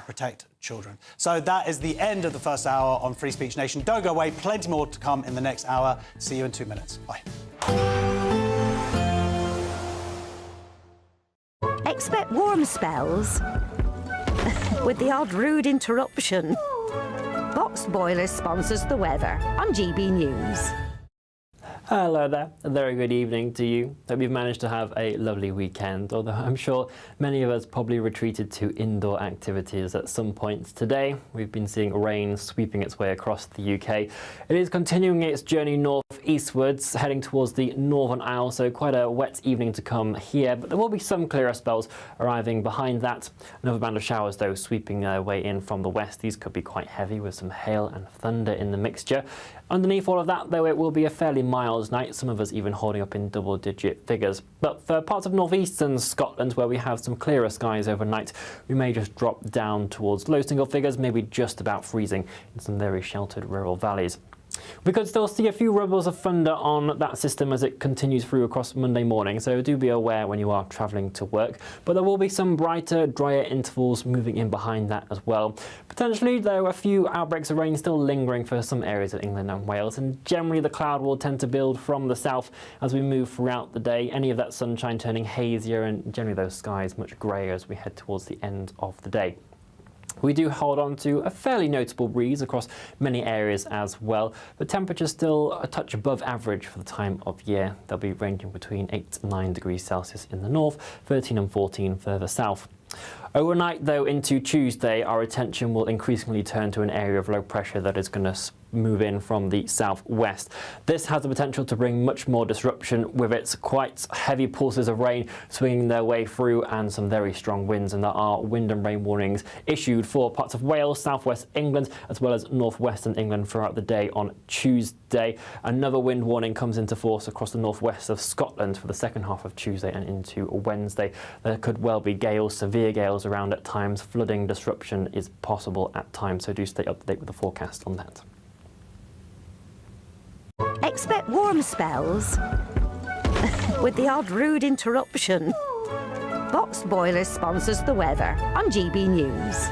protect children. So that is the end of the first hour on Free Speech Nation. Don't go away. Plenty more to come in the next hour. See you in 2 minutes. Bye. Expect warm spells with the odd rude interruption. Boxed Boilers sponsors the weather on GB News. Hello there, a very good evening to you. Hope you've managed to have a lovely weekend, although I'm sure many of us probably retreated to indoor activities at some points today. We've been seeing rain sweeping its way across the UK. It is continuing its journey north-eastwards, heading towards the Northern Isles, so quite a wet evening to come here, but there will be some clearer spells arriving behind that. Another band of showers, though, sweeping their way in from the west. These could be quite heavy with some hail and thunder in the mixture. Underneath all of that, though, it will be a fairly mild night, some of us even holding up in double-digit figures. But for parts of northeastern Scotland, where we have some clearer skies overnight, we may just drop down towards low single figures, maybe just about freezing in some very sheltered rural valleys. We could still see a few rumbles of thunder on that system as it continues through across Monday morning, so do be aware when you are travelling to work. But there will be some brighter, drier intervals moving in behind that as well. Potentially, there are a few outbreaks of rain still lingering for some areas of England and Wales, and generally the cloud will tend to build from the south as we move throughout the day. Any of that sunshine turning hazier, and generally those skies much greyer as we head towards the end of the day. We do hold on to a fairly notable breeze across many areas as well, but temperatures still a touch above average for the time of year. They'll be ranging between 8 and 9 degrees Celsius in the north, 13 and 14 further south. Overnight, though, into Tuesday, our attention will increasingly turn to an area of low pressure that is going to move in from the southwest. This has the potential to bring much more disruption with its quite heavy pulses of rain swinging their way through and some very strong winds, and there are wind and rain warnings issued for parts of Wales, southwest England as well as northwestern England throughout the day on Tuesday. Another wind warning comes into force across the northwest of Scotland for the second half of Tuesday and into Wednesday. There could well be gales, severe gales around at times. Flooding disruption is possible at times, so do stay up to date with the forecast on that. Expect warm spells with the odd rude interruption. Boxed Boilers sponsors the weather on GB News.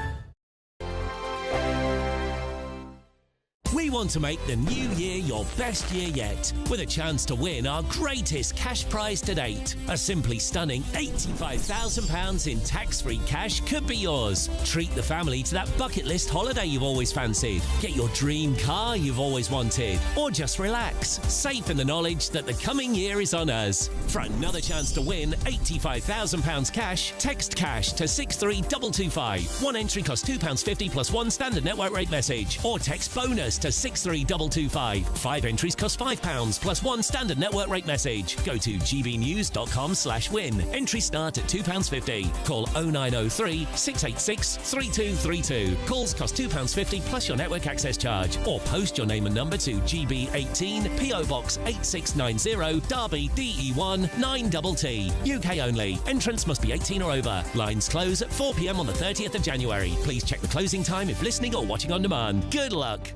We want to make the new year your best year yet, with a chance to win our greatest cash prize to date. A simply stunning £85,000 in tax-free cash could be yours. Treat the family to that bucket list holiday you've always fancied. Get your dream car you've always wanted. Or just relax, safe in the knowledge that the coming year is on us. For another chance to win £85,000 cash, text cash to 63225. One entry costs £2.50 plus one standard network rate message. Or text bonus to 63225. 5 entries cost £5 plus one standard network rate message. Go to gbnews.com/win. Entries start at £2.50. Call 0903 686 3232. Calls cost £2.50 plus your network access charge. Or post your name and number to GB18 PO Box 8690 Derby DE1 9TT. UK only. Entrance must be 18 or over. Lines close at 4 p.m. on the 30th of January. Please check the closing time if listening or watching on demand. Good luck.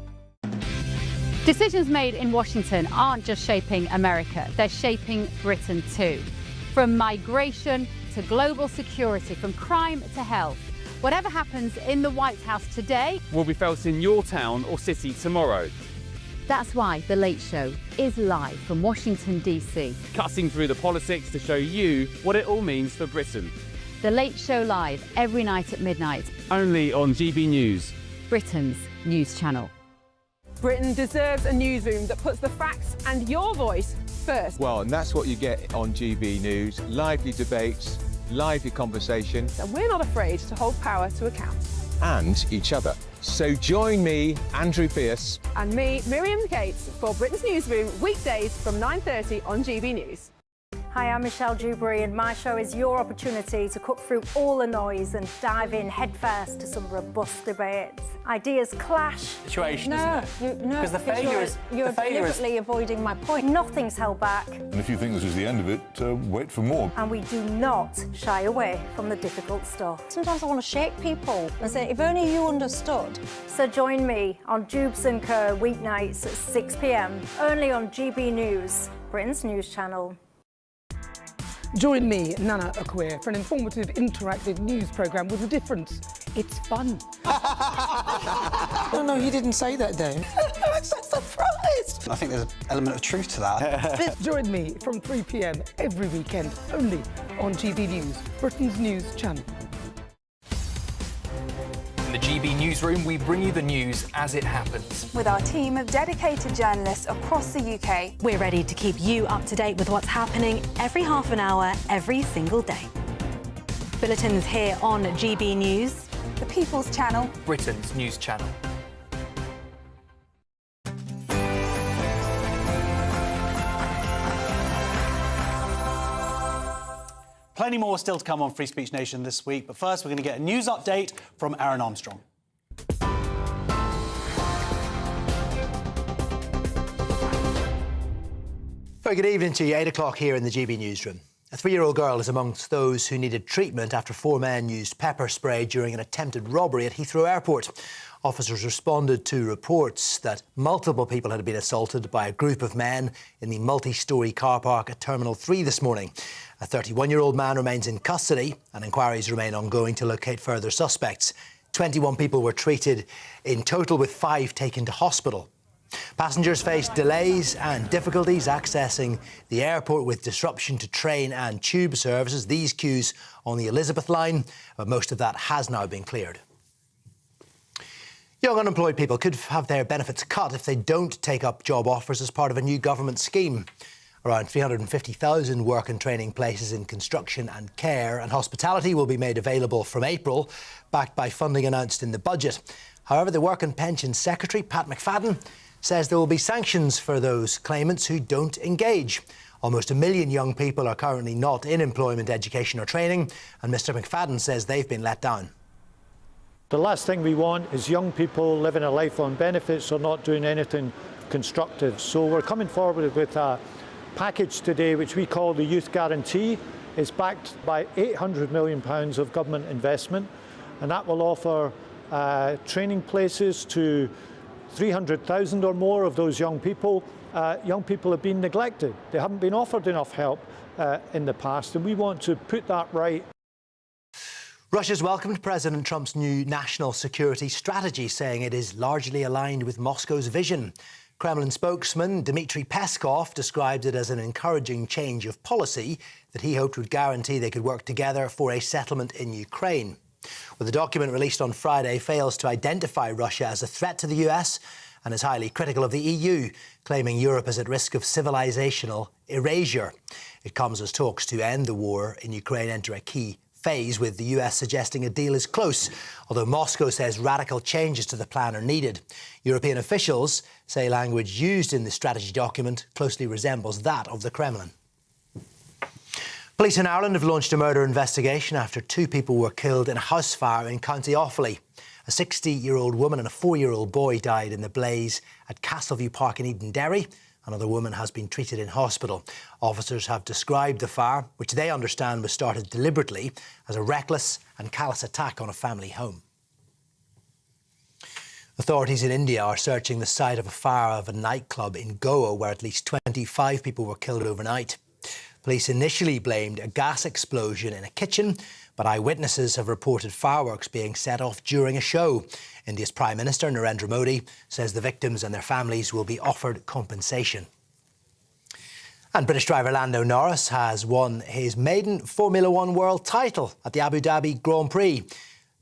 Decisions made in Washington aren't just shaping America, they're shaping Britain too. From migration to global security, from crime to health. Whatever happens in the White House today will be felt in your town or city tomorrow. That's why The Late Show is live from Washington, D.C. Cutting through the politics to show you what it all means for Britain. The Late Show live every night at midnight. Only on GB News, Britain's news channel. Britain deserves a newsroom that puts the facts and your voice first. Well, and that's what you get on GB News. Lively debates, lively conversation. And we're not afraid to hold power to account. And each other. So join me, Andrew Pierce. And me, Miriam Cates, for Britain's Newsroom, weekdays from 9:30 on GB News. Hi, I'm Michelle Dewberry, and my show is your opportunity to cut through all the noise and dive in headfirst to some robust debates. Ideas clash. Situation, no, isn't it? No, because the failure is you're deliberately avoiding my point. Nothing's held back. And if you think this is the end of it, wait for more. And we do not shy away from the difficult stuff. Sometimes I want to shake people and say, if only you understood. So join me on Jubes and Kerr weeknights at 6 p.m. only on GB News, Britain's news channel. Join me, Nana Akwe, for an informative, interactive news programme with a difference. It's fun. No, he didn't say that, Dave. I'm so surprised. I think there's an element of truth to that. Join me from 3 p.m. every weekend, only on GB News, Britain's news channel. In the GB Newsroom, we bring you the news as it happens. With our team of dedicated journalists across the UK, we're ready to keep you up to date with what's happening every half an hour, every single day. Bulletins here on GB News, the People's Channel, Britain's news channel. Plenty more still to come on Free Speech Nation this week, but first we're going to get a news update from Aaron Armstrong. Very good evening to you. 8 o'clock here in the GB Newsroom. A 3-year-old girl is amongst those who needed treatment after 4 men used pepper spray during an attempted robbery at Heathrow Airport. Officers responded to reports that multiple people had been assaulted by a group of men in the multi-storey car park at Terminal 3 this morning. A 31-year-old man remains in custody and inquiries remain ongoing to locate further suspects. 21 people were treated in total, with 5 taken to hospital. Passengers faced delays and difficulties accessing the airport, with disruption to train and tube services. These queues on the Elizabeth line, but most of that has now been cleared. Young unemployed people could have their benefits cut if they don't take up job offers as part of a new government scheme. Around 350,000 work and training places in construction and care and hospitality will be made available from April, backed by funding announced in the budget. However, the Work and Pensions Secretary, Pat McFadden, says there will be sanctions for those claimants who don't engage. Almost 1 million young people are currently not in employment, education or training, and Mr McFadden says they've been let down. The last thing we want is young people living a life on benefits or not doing anything constructive. So we're coming forward with a package today which we call the Youth Guarantee. It's backed by £800 million of government investment, and that will offer training places to 300,000 or more of those young people. Young people have been neglected. They haven't been offered enough help in the past, and we want to put that right. Russia's welcomed President Trump's new national security strategy, saying it is largely aligned with Moscow's vision. Kremlin spokesman Dmitry Peskov described it as an encouraging change of policy that he hoped would guarantee they could work together for a settlement in Ukraine. Well, the document released on Friday fails to identify Russia as a threat to the US and is highly critical of the EU, claiming Europe is at risk of civilizational erasure. It comes as talks to end the war in Ukraine enter a key phase, with the US suggesting a deal is close, although Moscow says radical changes to the plan are needed. European officials say language used in the strategy document closely resembles that of the Kremlin. Police in Ireland have launched a murder investigation after 2 people were killed in a house fire in County Offaly. A 60-year-old woman and a 4-year-old boy died in the blaze at Castleview Park in Edenderry. Another woman has been treated in hospital. Officers have described the fire, which they understand was started deliberately, as a reckless and callous attack on a family home. Authorities in India are searching the site of a fire of a nightclub in Goa, where at least 25 people were killed overnight. Police initially blamed a gas explosion in a kitchen, but eyewitnesses have reported fireworks being set off during a show. India's Prime Minister Narendra Modi says the victims and their families will be offered compensation. And British driver Lando Norris has won his maiden Formula One world title at the Abu Dhabi Grand Prix.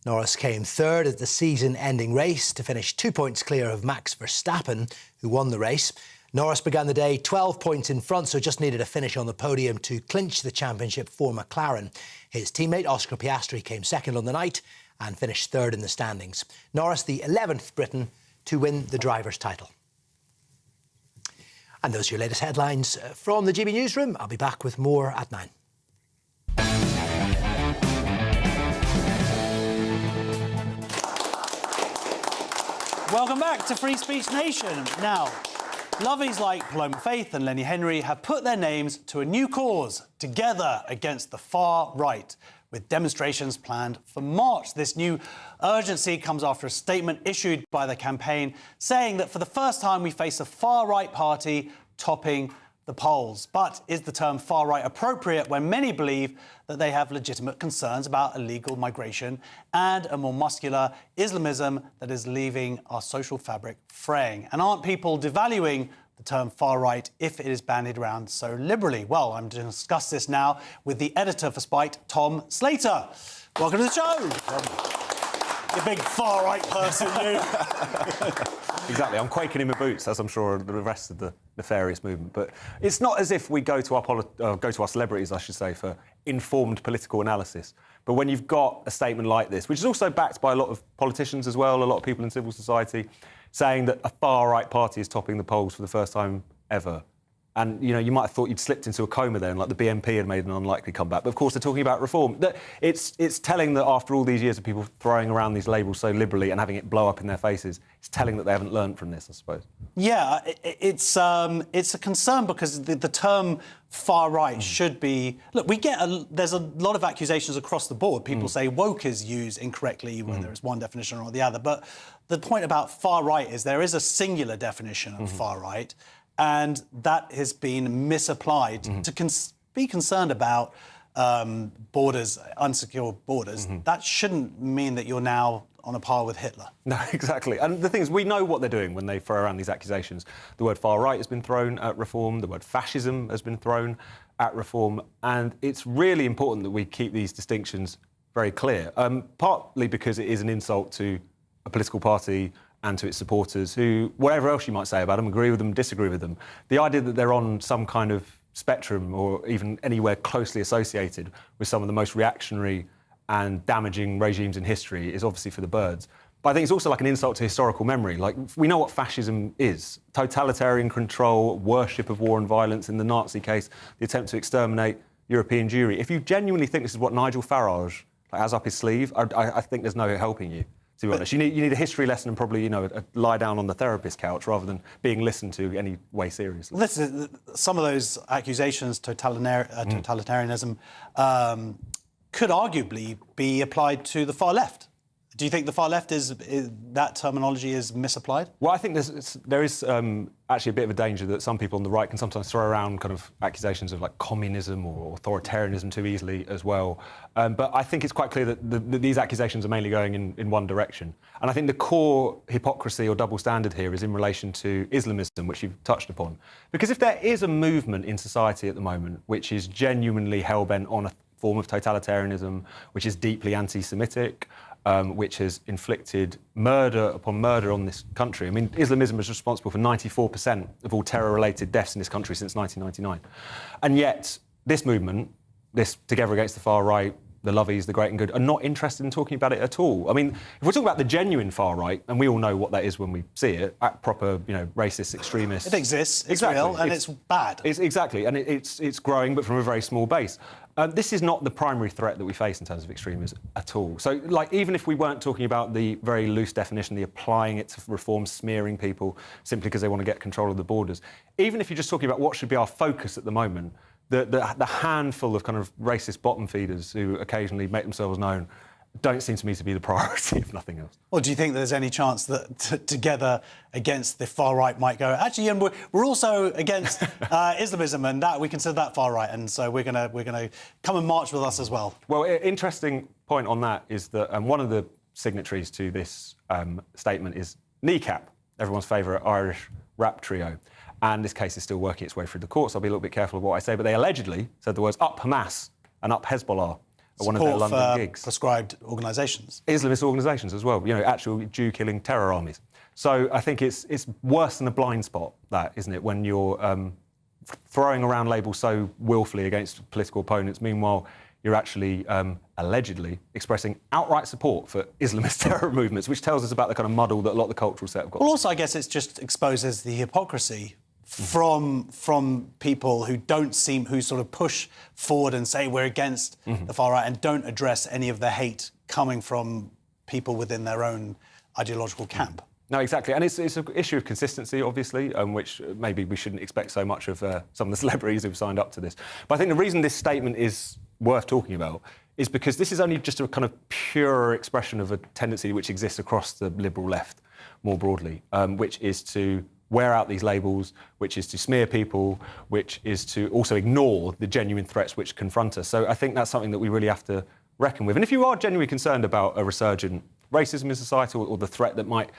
Norris came third at the season-ending race to finish 2 points clear of Max Verstappen, who won the race. Norris began the day 12 points in front, so just needed a finish on the podium to clinch the championship for McLaren. His teammate Oscar Piastri came second on the night and finished third in the standings. Norris, the 11th Briton to win the driver's title. And those are your latest headlines from the GB Newsroom. I'll be back with more at 9. Welcome back to Free Speech Nation. Now, lovies like Paloma Faith and Lenny Henry have put their names to a new cause, Together Against the Far Right, with demonstrations planned for March. This new urgency comes after a statement issued by the campaign saying that for the first time we face a far-right party topping the polls. But is the term far-right appropriate when many believe that they have legitimate concerns about illegal migration and a more muscular Islamism that is leaving our social fabric fraying? And aren't people devaluing the term far-right if it is bandied around so liberally? Well, I'm going to discuss this now with the editor for Spite, Tom Slater. Welcome to the show. You big far-right person, you. Exactly. I'm quaking in my boots, as I'm sure the rest of the nefarious movement. But it's not as if we go to our celebrities, I should say, for informed political analysis. But when you've got a statement like this, which is also backed by a lot of politicians as well, a lot of people in civil society, saying that a far-right party is topping the polls for the first time ever. And, you know, you might have thought you'd slipped into a coma then, like the BNP had made an unlikely comeback. But, of course, they're talking about reform. It's telling that after all these years of people throwing around these labels so liberally and having it blow up in their faces, it's telling that they haven't learned from this, I suppose. Yeah, it's a concern because the term far-right should be... Look, there's a lot of accusations across the board. People say woke is used incorrectly, whether it's one definition or the other. But the point about far-right is there is a singular definition of far-right, and that has been misapplied to be concerned about borders, unsecure borders. That shouldn't mean that you're now on a par with Hitler. No, exactly. And the thing is, we know what they're doing when they throw around these accusations. The word far-right has been thrown at reform, the word fascism has been thrown at reform, and it's really important that we keep these distinctions very clear, partly because it is an insult to a political party and to its supporters who, whatever else you might say about them, agree with them, disagree with them. The idea that they're on some kind of spectrum or even anywhere closely associated with some of the most reactionary and damaging regimes in history is obviously for the birds. But I think it's also like an insult to historical memory. Like, we know what fascism is. Totalitarian control, worship of war and violence. In the Nazi case, the attempt to exterminate European Jewry. If you genuinely think this is what Nigel Farage has up his sleeve, I think there's no helping you, to be honest. You need a history lesson and probably, lie down on the therapist couch rather than being listened to any way seriously. Some of those accusations, totalitarianism, could arguably be applied to the far left. Do you think the far left that terminology is misapplied? Well, I think there is actually a bit of a danger that some people on the right can sometimes throw around kind of accusations of like communism or authoritarianism too easily as well. But I think it's quite clear that these accusations are mainly going in one direction. And I think the core hypocrisy or double standard here is in relation to Islamism, which you've touched upon. Because if there is a movement in society at the moment which is genuinely hell-bent on a form of totalitarianism, which is deeply anti-Semitic, which has inflicted murder upon murder on this country. I mean, Islamism is responsible for 94% of all terror-related deaths in this country since 1999. And yet, this movement, this Together Against the Far Right, the Lovies, the Great and Good, are not interested in talking about it at all. I mean, if we're talking about the genuine far right, and we all know what that is when we see it, proper, racist extremists. It exists, it's real, and it's bad. Exactly, and it's growing, but from a very small base. This is not the primary threat that we face in terms of extremism at all. So, even if we weren't talking about the very loose definition, the applying it to reform, smearing people simply because they want to get control of the borders, even if you're just talking about what should be our focus at the moment, the handful of kind of racist bottom feeders who occasionally make themselves known don't seem to me to be the priority, if nothing else. Well, do you think there's any chance that Together Against the Far Right might go, actually, and we're also against Islamism, and that we consider that far right, and so we're gonna come and march with us as well? Well, interesting point on that is that one of the signatories to this statement is Kneecap, everyone's favourite Irish rap trio. And this case is still working its way through the courts. I'll be a little bit careful of what I say, but they allegedly said the words "up Hamas" and "up Hezbollah" at one of their London gigs. Prescribed organisations. Islamist organisations as well, actual Jew-killing terror armies. So I think it's worse than a blind spot, that, isn't it, when you're throwing around labels so willfully against political opponents. Meanwhile, you're actually allegedly expressing outright support for Islamist terror movements, which tells us about the kind of muddle that a lot of the cultural set have got. Well, also, I guess it just exposes the hypocrisy from people who who sort of push forward and say we're against the far right and don't address any of the hate coming from people within their own ideological camp. No, exactly. And it's an issue of consistency, obviously, which maybe we shouldn't expect so much of some of the celebrities who've signed up to this. But I think the reason this statement is worth talking about is because this is only just a kind of pure expression of a tendency which exists across the liberal left more broadly, which is to wear out these labels, which is to smear people, which is to also ignore the genuine threats which confront us. So I think that's something that we really have to reckon with. And if you are genuinely concerned about a resurgent racism in society or the threat that might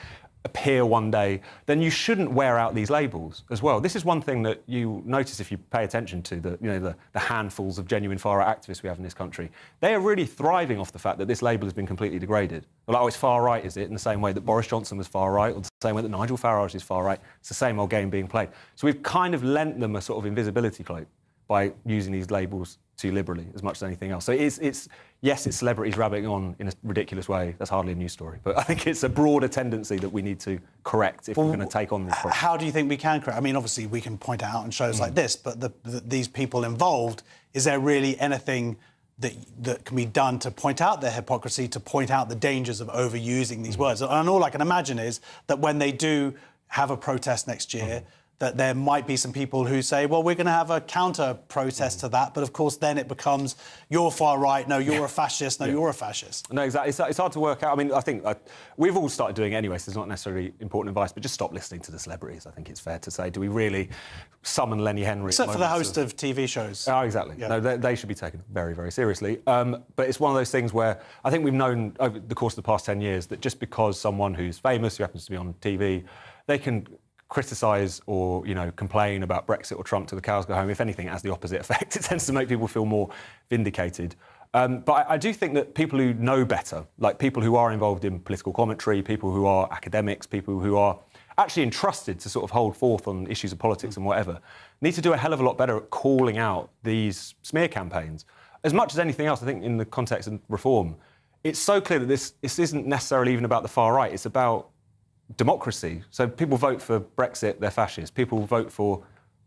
appear one day, then you shouldn't wear out these labels as well. This is one thing that you notice if you pay attention to the handfuls of genuine far-right activists we have in this country. They are really thriving off the fact that this label has been completely degraded. They're like, oh, it's far-right, is it? In the same way that Boris Johnson was far-right, or the same way that Nigel Farage is far-right. It's the same old game being played. So we've kind of lent them a sort of invisibility cloak by using these labels too liberally as much as anything else. So it's celebrities rabbiting on in a ridiculous way. That's hardly a news story. But I think it's a broader tendency that we need to correct if we're going to take on this problem. How do you think we can correct? I mean, obviously, we can point out on shows like this, but these people involved, is there really anything that can be done to point out their hypocrisy, to point out the dangers of overusing these words? And all I can imagine is that when they do have a protest next year, that there might be some people who say, well, we're going to have a counter-protest to that, but of course then it becomes, you're far right, no, you're a fascist, no, you're a fascist. No, exactly. It's hard to work out. I mean, I think we've all started doing it anyway, so it's not necessarily important advice, but just stop listening to the celebrities, I think it's fair to say. Do we really summon Lenny Henry? Except for the host of TV shows. Oh, exactly. Yeah. No, they should be taken very, very seriously. But it's one of those things where I think we've known over the course of the past 10 years that just because someone who's famous, who happens to be on TV, they can criticise or, complain about Brexit or Trump till the cows go home. If anything, it has the opposite effect. It tends to make people feel more vindicated. But I do think that people who know better, like people who are involved in political commentary, people who are academics, people who are actually entrusted to sort of hold forth on issues of politics and whatever, need to do a hell of a lot better at calling out these smear campaigns. As much as anything else, I think in the context of reform, it's so clear that this isn't necessarily even about the far right, it's about democracy. So people vote for Brexit, they're fascists. People vote for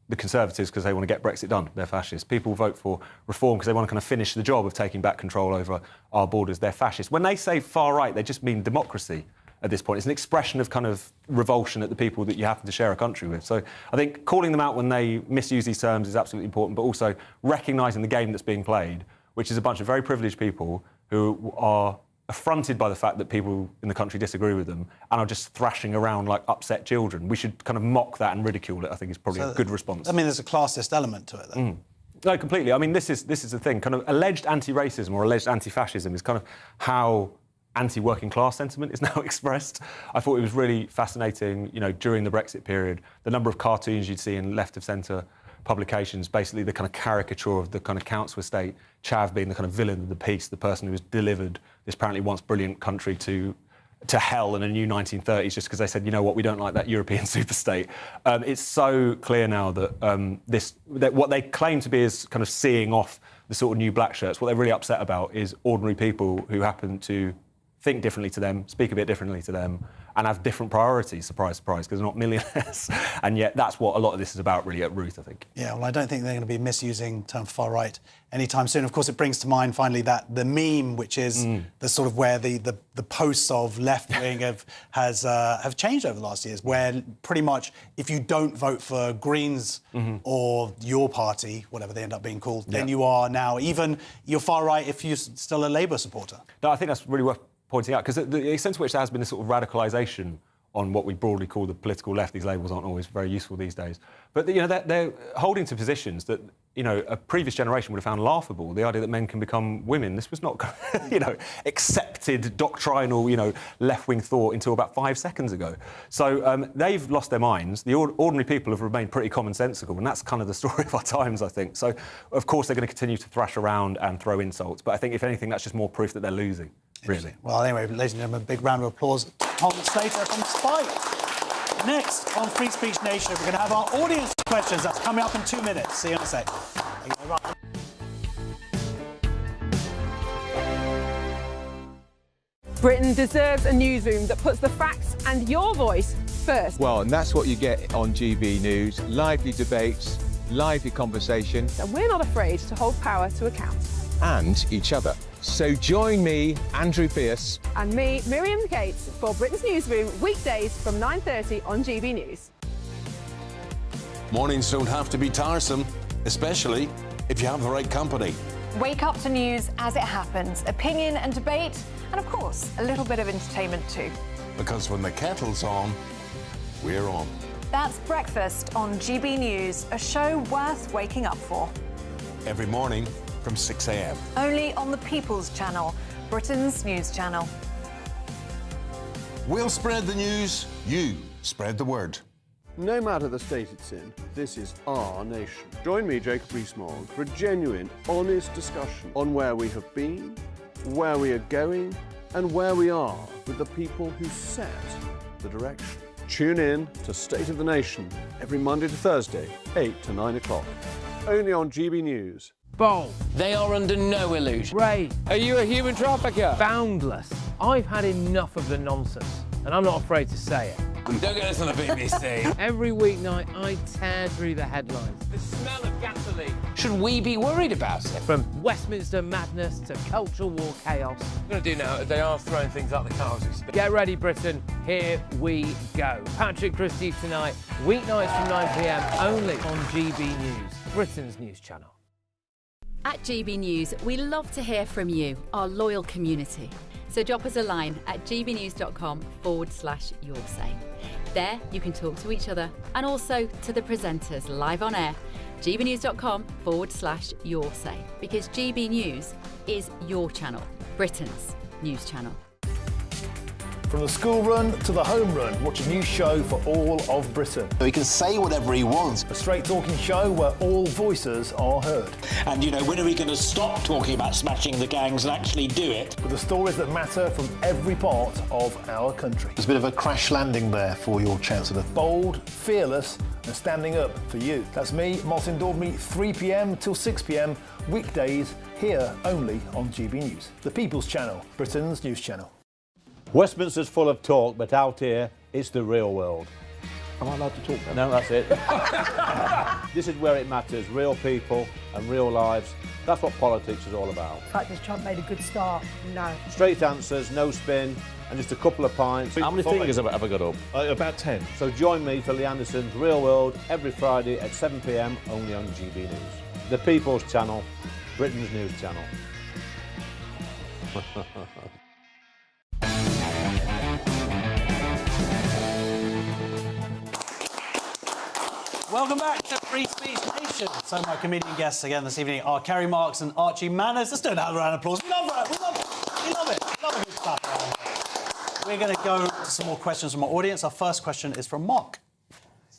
the Conservatives because they want to get Brexit done, they're fascists. People vote for reform because they want to kind of finish the job of taking back control over our borders, they're fascists. When they say far right, they just mean democracy at this point. It's an expression of kind of revulsion at the people that you happen to share a country with. So I think calling them out when they misuse these terms is absolutely important, but also recognising the game that's being played, which is a bunch of very privileged people who are affronted by the fact that people in the country disagree with them and are just thrashing around like upset children. We should kind of mock that and ridicule it, I think is probably a good response. I mean, there's a classist element to it, then. No, completely. I mean, this is the thing. Kind of alleged anti-racism or alleged anti-fascism is kind of how anti-working class sentiment is now expressed. I thought it was really fascinating, you know, during the Brexit period, the number of cartoons you'd see in left-of-centre publications, basically the kind of caricature of the kind of council estate, Chav being the kind of villain of the piece, the person who has delivered this apparently once brilliant country to hell in a new 1930s just because they said, you know what, we don't like that European superstate. It's so clear now that that what they claim to be is kind of seeing off the sort of new black shirts, what they're really upset about is ordinary people who happen to think differently to them, speak a bit differently to them, and have different priorities, surprise, surprise, because they're not millionaires. And yet that's what a lot of this is about, really, at root, I think. Yeah, well, I don't think they're going to be misusing the term far right anytime soon. Of course, it brings to mind, finally, that the meme, which is the sort of where the posts of left-wing have changed over the last years, where pretty much if you don't vote for Greens or your party, whatever they end up being called, then you are now you're far right if you're still a Labour supporter. No, I think that's really worth pointing out, because the extent to which there has been a sort of radicalisation on what we broadly call the political left, these labels aren't always very useful these days, but you know, they're holding to positions that, you know, a previous generation would have found laughable. The idea that men can become women, this was not, you know, accepted doctrinal, you know, left-wing thought until about 5 seconds ago. So they've lost their minds. The ordinary people have remained pretty commonsensical, and that's kind of the story of our times, I think. So, of course, they're going to continue to thrash around and throw insults, but I think, if anything, that's just more proof that they're losing. Really. Well, anyway, ladies and gentlemen, a big round of applause. Tom Slater from Spike. Next on Free Speech Nation, we're going to have our audience questions. That's coming up in 2 minutes. See you in a sec. Britain deserves a newsroom that puts the facts and your voice first. Well, and that's what you get on GB News. Lively debates, lively conversation. And we're not afraid to hold power to account. And each other. So join me, Andrew Pierce. And me, Miriam Gates, for Britain's Newsroom, weekdays from 9:30 on GB News. Mornings don't have to be tiresome, especially if you have the right company. Wake up to news as it happens, opinion and debate, and of course, a little bit of entertainment too. Because when the kettle's on, we're on. That's Breakfast on GB News, a show worth waking up for. Every morning from 6 a.m. Only on the People's Channel, Britain's news channel. We'll spread the news, you spread the word. No matter the state it's in, this is our nation. Join me, Jacob Rees-Mogg, for a genuine, honest discussion on where we have been, where we are going, and where we are with the people who set the direction. Tune in to State of the Nation every Monday to Thursday, 8 to 9 o'clock. Only on GB News. Bold. They are under no illusion. Ray. Are you a human trafficker? Boundless. I've had enough of the nonsense, and I'm not afraid to say it. Don't get us on the BBC. Every weeknight, I tear through the headlines. The smell of gasoline. Should we be worried about it? From Westminster madness to cultural war chaos. What I'm going to do now is they are throwing things out the car as we speak. Get ready, Britain. Here we go. Patrick Christie tonight, weeknights from 9 p.m, only on GB News, Britain's news channel. At GB News, we love to hear from you, our loyal community. So drop us a line at gbnews.com/yoursay. There you can talk to each other and also to the presenters live on air. gbnews.com/yoursay, because GB News is your channel, Britain's news channel. From the school run to the home run, watch a new show for all of Britain. So he can say whatever he wants. A straight-talking show where all voices are heard. And, you know, when are we going to stop talking about smashing the gangs and actually do it? With the stories that matter from every part of our country. There's a bit of a crash landing there for your Chancellor. Bold, fearless and standing up for you. That's me, Martin Daubney, 3 p.m. till 6 p.m. weekdays, here only on GB News, the People's Channel, Britain's news channel. Westminster's full of talk, but out here, it's the real world. Am I allowed to talk now? No, that's it. This is where it matters, real people and real lives. That's what politics is all about. The fact has Trump made a good start? No. Straight answers, no spin, and just a couple of pints. How many fingers have I got up? About 10. So join me for Lee Anderson's Real World every Friday at 7 p.m. only on GB News. The People's Channel, Britain's news channel. Welcome back to Free Speech Nation. So my comedian guests again this evening are Carey, Marx and Archie Manners. Let's do a round of applause. We love it. We love it. We love it. We love a good clap around. We're going to go to some more questions from our audience. Our first question is from Mark.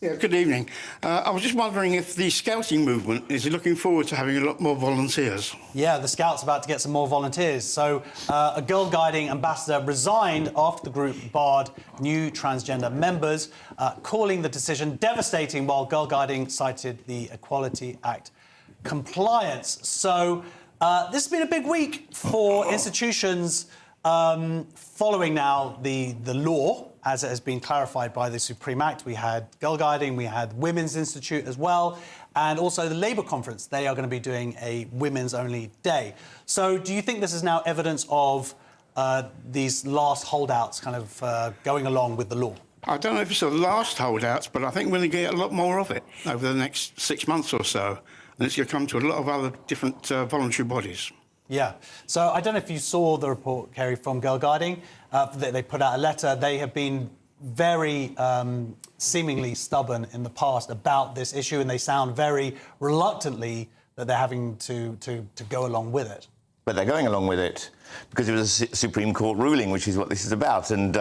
Yeah, good evening. I was just wondering if the scouting movement is looking forward to having a lot more volunteers. Yeah, the Scouts are about to get some more volunteers. So a girl guiding ambassador resigned after the group barred new transgender members, calling the decision devastating, while Girl Guiding cited the Equality Act compliance. So this has been a big week for institutions following now the law, as it has been clarified by the Supreme Act. We had Girl Guiding, we had Women's Institute as well, and also the Labour Conference. They are going to be doing a women's-only day. So do you think this is now evidence of these last holdouts kind of going along with the law? I don't know if it's the last holdouts, but I think we're going to get a lot more of it over the next 6 months or so. And it's going to come to a lot of other different voluntary bodies. Yeah. So I don't know if you saw the report, Carey, from Girl Guiding. They put out a letter. They have been very seemingly stubborn in the past about this issue, and they sound very reluctantly that they're having to go along with it. But they're going along with it because it was a Supreme Court ruling, which is what this is about. And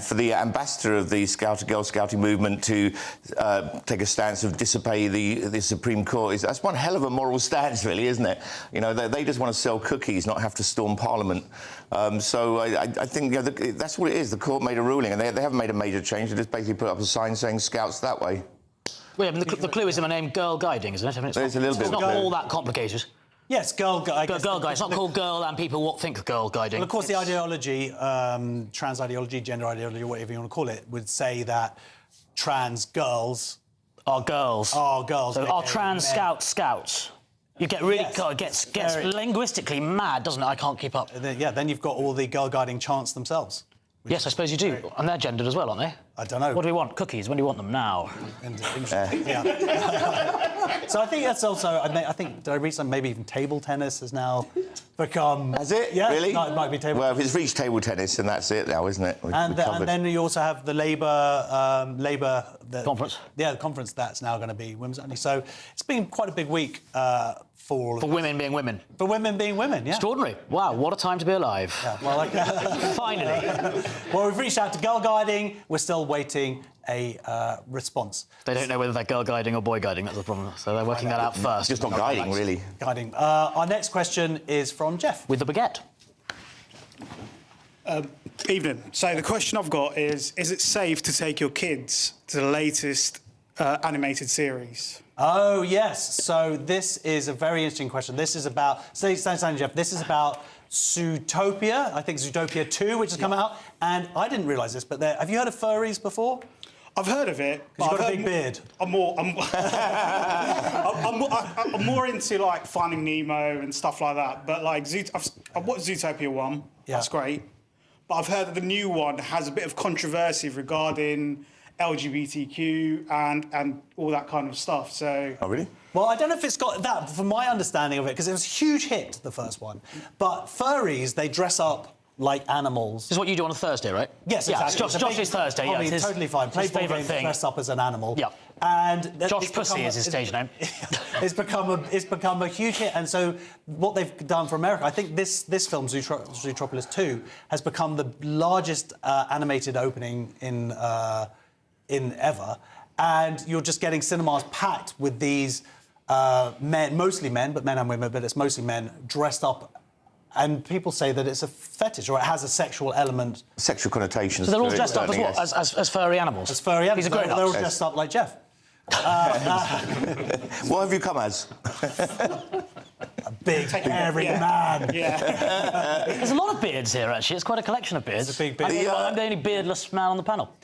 for the ambassador of the Girl Scouting movement to take a stance of disobey the Supreme Court, that's one hell of a moral stance, really, isn't it? You know, they just want to sell cookies, not have to storm Parliament. So I think that's what it is. The court made a ruling, and they haven't made a major change. They just basically put up a sign saying Scouts that way. Well, I mean, the clue is in my name, Girl Guiding, isn't it? I mean, it's not all that complicated. Yes, Girl Guiding. Girl Guiding. It's not called girl, and people think of Girl Guiding. Well, of course, the ideology, trans ideology, gender ideology, whatever you want to call it, would say that trans girls are girls. So are trans scouts scouts? You get really... Yes. God, it gets linguistically mad, doesn't it? I can't keep up. Yeah, then you've got all the Girl Guiding chants themselves. Yes, I suppose you do. And they're gendered as well, aren't they? I don't know. What do we want? Cookies? When do you want them? Now. Yeah. So I think that's also... I think, did I read something? Maybe even table tennis has now become... Has it? Yeah, Really? No, it might be table Well, if it's reached table tennis, then that's it now, isn't it? And then you also have the Labour... Conference. Yeah, the conference that's now going to be women's only. So it's been quite a big week for women being women. For women being women, yeah. Extraordinary. Wow, what a time to be alive. Yeah, well, Finally. Well, we've reached out to Girl Guiding. We're still waiting a response. They don't know whether they're girl guiding or boy guiding, that's the problem. So they're working that out first. Just not guiding, really. Guiding. Our next question is from Jeff. With the baguette. Evening. So the question I've got is it safe to take your kids to the latest animated series? Oh, yes. So this is a very interesting question. This is about... Stand, Jeff. This is about Zootopia. I think Zootopia 2, which has come out. And I didn't realise this, but have you heard of furries before? I've heard of it. Because you've got a big beard. I'm more into, like, Finding Nemo and stuff like that. But, like, I've watched Zootopia 1. Yeah. That's great. But I've heard that the new one has a bit of controversy regarding LGBTQ and all that kind of stuff, so... Oh, really? Well, I don't know if it's got that, from my understanding of it, because it was a huge hit, the first one. But furries, they dress up like animals. This is what you do on a Thursday, right? Yes, exactly. Josh's Thursday, yeah. It's totally fine. Play favourite thing. Dress up as an animal. Yeah. And Josh Pussy is his stage name. It's become a huge hit, and so what they've done for America, I think this film, Zootropolis 2, has become the largest animated opening in ever, and you're just getting cinemas packed with these men, mostly men, but men and women, but it's mostly men, dressed up. And people say that it's a fetish, or it has a sexual element. Sexual connotations. So they're all dressed up as what? As furry animals? As furry animals. These are grown-ups. They're all dressed up like Jeff. What have you come as? A big, hairy man. Yeah. There's a lot of beards here, actually. It's quite a collection of beards. It's a big beard. I'm the only beardless man on the panel.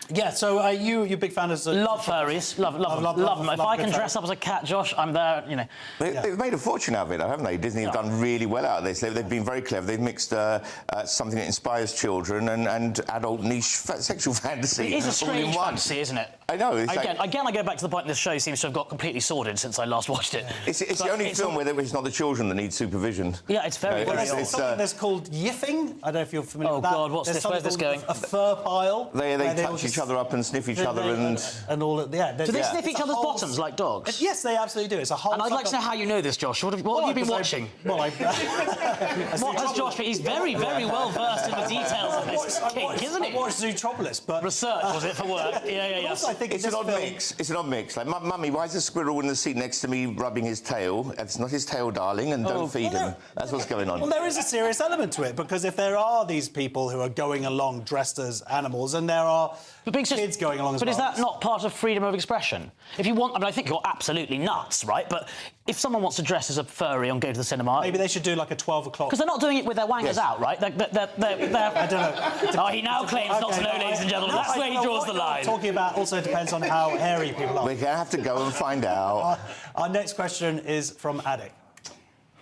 Yeah, so you're a big fan of... Love furries. Love them. If I can dress up as a cat, Josh, I'm there, you know. They've made a fortune out of it, haven't they? Disney have done really well out of this. They've been very clever. They've mixed something that inspires children and adult niche sexual fantasy. It is a strange fantasy, isn't it? I know. Again, I go back to the point this show seems to have got completely sordid since I last watched it. It's the only film where it's not the children that need supervision. Yeah, it's very, very old. There's something that's called yiffing. I don't know if you're familiar with that. Oh, God, what's this? Where's this going? A fur pile. They touch each other up and sniff each other and all of... Yeah. Do they sniff each other's bottoms like dogs? Yes, they absolutely do. It's a whole... And I'd like to know how you know this, Josh. What have you been watching? What has Josh been... He's very, very well versed in the details of this kink, isn't he? I watched Zootropolis, but... Research, was it, for work? Yeah. Also, I think it's an odd mix. It's an odd mix. Like, Mummy, why is the squirrel in the seat next to me rubbing his tail? It's not his tail, darling, and don't feed him. That's what's going on. Well, there is a serious element to it, because if there are these people who are going along dressed as animals, and there are kids going along as well... But is that not part of freedom of expression? If you want... I mean, I think you're absolutely nuts, right? But if someone wants to dress as a furry and go to the cinema... Maybe they should do, like, a 12 o'clock... Because they're not doing it with their wangers out, right? They're... I don't know. Oh, he now claims not to know, ladies and gentlemen. That's where he draws the line. Talking about also depends on how hairy people are. We're going to have to go and find out. Our next question is from Addict.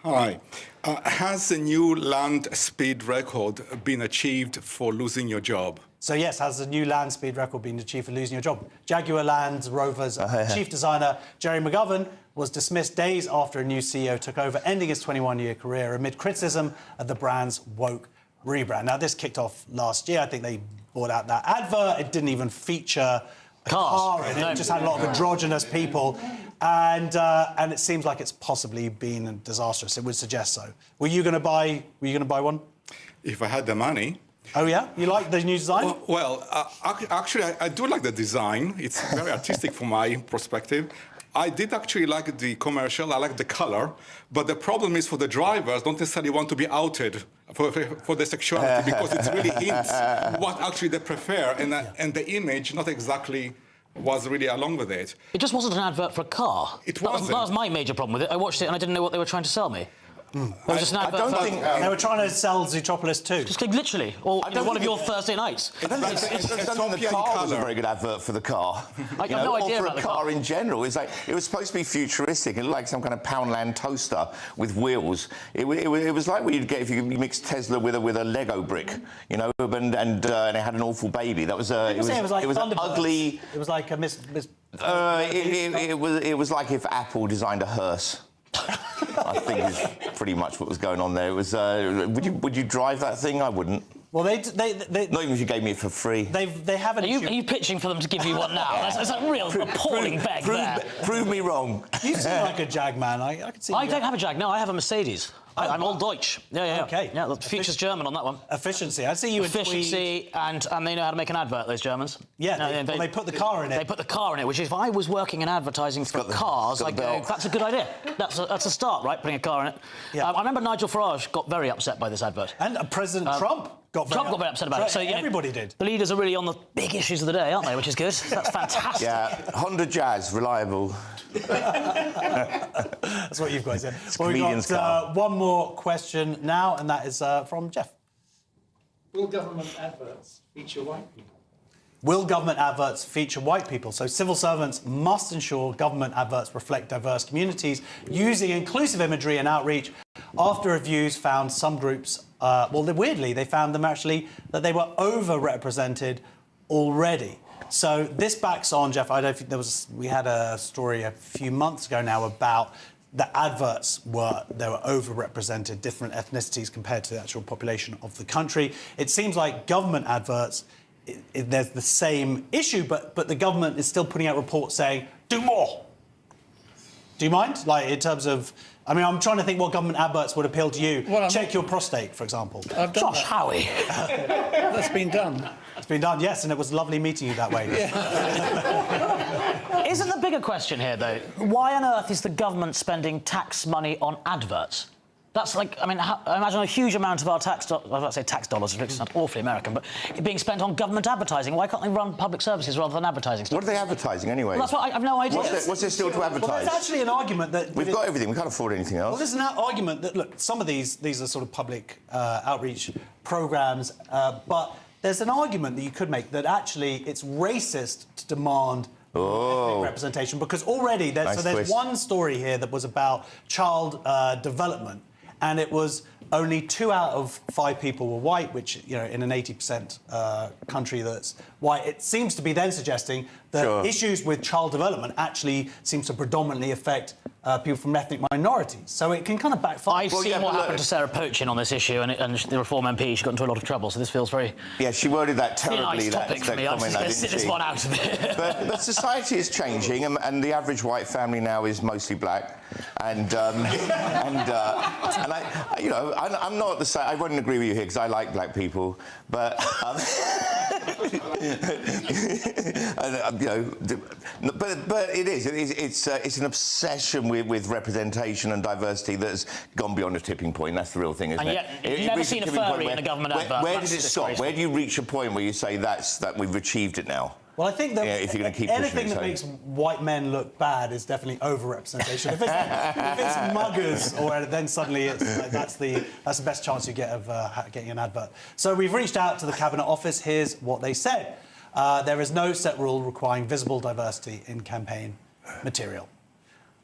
Hi. Has a new land speed record been achieved for losing your job? So, yes, has a new land speed record been achieved for losing your job? Jaguar Land Rover's chief designer, Jerry McGovern, was dismissed days after a new CEO took over, ending his 21-year career amid criticism of the brand's woke rebrand. Now, this kicked off last year. I think they brought out that advert. It didn't even feature a car in it. It just had a lot of androgynous people. And it seems like it's possibly been disastrous. It would suggest so. Were you going to buy one? If I had the money. Oh, yeah? You like the new design? Actually, I do like the design. It's very artistic from my perspective. I did actually like the commercial. I like the color. But the problem is for the drivers, don't necessarily want to be outed for their sexuality because it really hints what actually they prefer. And the image not exactly was really along with it. It just wasn't an advert for a car. It wasn't. That was my major problem with it. I watched it and I didn't know what they were trying to sell me. I don't think they were trying to sell Zootropolis too. Just literally, or one of your Thursday nights. I don't think the car was a very good advert for the car. I have no idea or for about a car in general. It's like it was supposed to be futuristic. It looked like some kind of Poundland toaster with wheels. It was like what you'd get if you mixed Tesla with a Lego brick, you know, and it had an awful baby. That was it was ugly. It was like a it was like if Apple designed a hearse. I think is pretty much what was going on there. It was. Would you drive that thing? I wouldn't. Well, they not even if you gave me it for free. They haven't. Are you pitching for them to give you one now? That's a real appalling beg there. Prove me wrong. You seem like a Jag man. I can see. I don't have a Jag. No, I have a Mercedes. I'm all Deutsch. Yeah. Okay. Yeah, the future's German on that one. Efficiency. I see you in Efficiency, and they know how to make an advert, those Germans. Yeah, they put the car in it. They put the car in it, which is, if I was working in advertising for cars, I'd go, that's a good idea. That's a start, right, putting a car in it. Yeah. I remember Nigel Farage got very upset by this advert. And President Trump got very upset about it. So everybody did. The leaders are really on the big issues of the day, aren't they, which is good. That's fantastic. Yeah, Honda Jazz, reliable. That's what you've got, said. Well, we've got one more question now, and that is from Jeff. Will government adverts feature white people? Will government adverts feature white people? So civil servants must ensure government adverts reflect diverse communities using inclusive imagery and outreach. After reviews found some groups, weirdly, they found them actually that they were overrepresented already. So this backs on, Jeff, I don't think we had a story a few months ago now about the adverts were overrepresented, different ethnicities compared to the actual population of the country. It seems like government adverts, there's the same issue, but the government is still putting out reports saying, do more. Do you mind? Like, in terms of... I mean, I'm trying to think what government adverts would appeal to you. Well, Check your prostate, for example. Josh Howie. That's been done. It's been done, yes, and it was lovely meeting you that way. Yeah. Isn't the bigger question here, though, why on earth is the government spending tax money on adverts? That's like, I mean, I imagine a huge amount of our tax dollars, it's not awfully American, but it being spent on government advertising. Why can't they run public services rather than advertising stuff? What are they advertising anyway? Well, that's what I've no idea. What's there still to advertise? Well, there's actually an argument that... We've got everything, we can't afford anything else. Well, there's an argument that, look, some of these are sort of public outreach programmes, but there's an argument that you could make that actually it's racist to demand ethnic representation, because already there's one story here that was about child development, and it was only 2 out of 5 people were white, which, you know, in an 80% country that's white, it seems to be then suggesting that issues with child development actually seems to predominantly affect people from ethnic minorities. So it can kind of backfire. I've seen what happened to Sarah Poachin on this issue, and the Reform MP, she got into a lot of trouble, so this feels very... Yeah, she worded that terribly, nice topic for me. I'm just going to sit this one out of it. But society is changing, and the average white family now is mostly black. And I, you know, I'm not the same. I wouldn't agree with you here because I like black people, but you know, but it's an obsession with representation and diversity that's gone beyond a tipping point. That's the real thing, isn't it? You've never seen a furry in a government advert. Where does it stop? Where do you reach a point where you say that we've achieved it now? Well, I think that if you're going to keep anything that makes white men look bad is definitely overrepresentation. if it's muggers, or then suddenly it's like, that's the best chance you get of getting an advert. So we've reached out to the Cabinet Office. Here's what they said: there is no set rule requiring visible diversity in campaign material.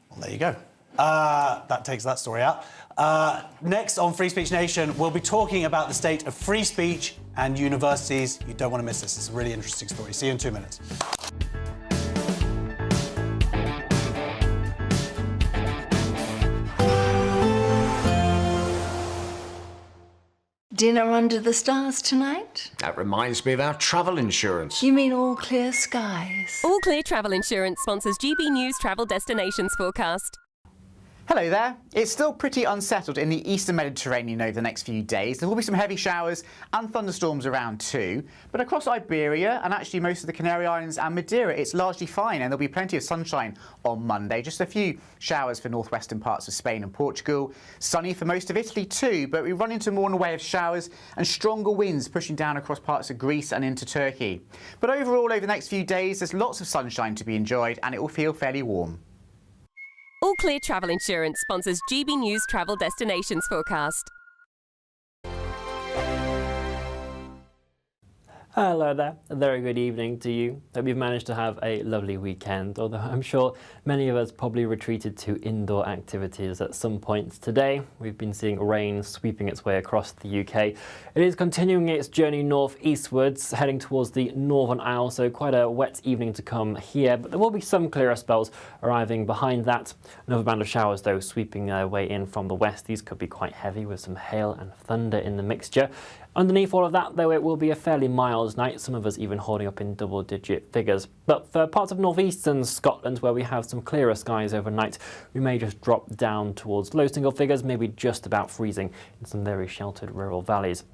Well, there you go. That takes that story out. Next on Free Speech Nation, we'll be talking about the state of free speech and universities. You don't want to miss this. It's a really interesting story. See you in 2 minutes. Dinner under the stars tonight? That reminds me of our travel insurance. You mean All Clear Skies? All Clear Travel Insurance sponsors GB News Travel Destinations Forecast. Hello there. It's still pretty unsettled in the eastern Mediterranean over the next few days. There will be some heavy showers and thunderstorms around too. But across Iberia and actually most of the Canary Islands and Madeira, it's largely fine, and there'll be plenty of sunshine on Monday. Just a few showers for northwestern parts of Spain and Portugal. Sunny for most of Italy too, but we run into more in the way of showers and stronger winds pushing down across parts of Greece and into Turkey. But overall, over the next few days, there's lots of sunshine to be enjoyed, and it will feel fairly warm. All Clear Travel Insurance sponsors GB News Travel Destinations Forecast. Hello there, a very good evening to you. Hope you've managed to have a lovely weekend, although I'm sure many of us probably retreated to indoor activities at some points today. We've been seeing rain sweeping its way across the UK. It is continuing its journey north-eastwards, heading towards the Northern Isles, so quite a wet evening to come here, but there will be some clearer spells arriving behind that. Another band of showers, though, sweeping their way in from the west. These could be quite heavy with some hail and thunder in the mixture. Underneath all of that, though, it will be a fairly mild night, some of us even holding up in double-digit figures. But for parts of northeastern Scotland, where we have some clearer skies overnight, we may just drop down towards low single figures, maybe just about freezing in some very sheltered rural valleys.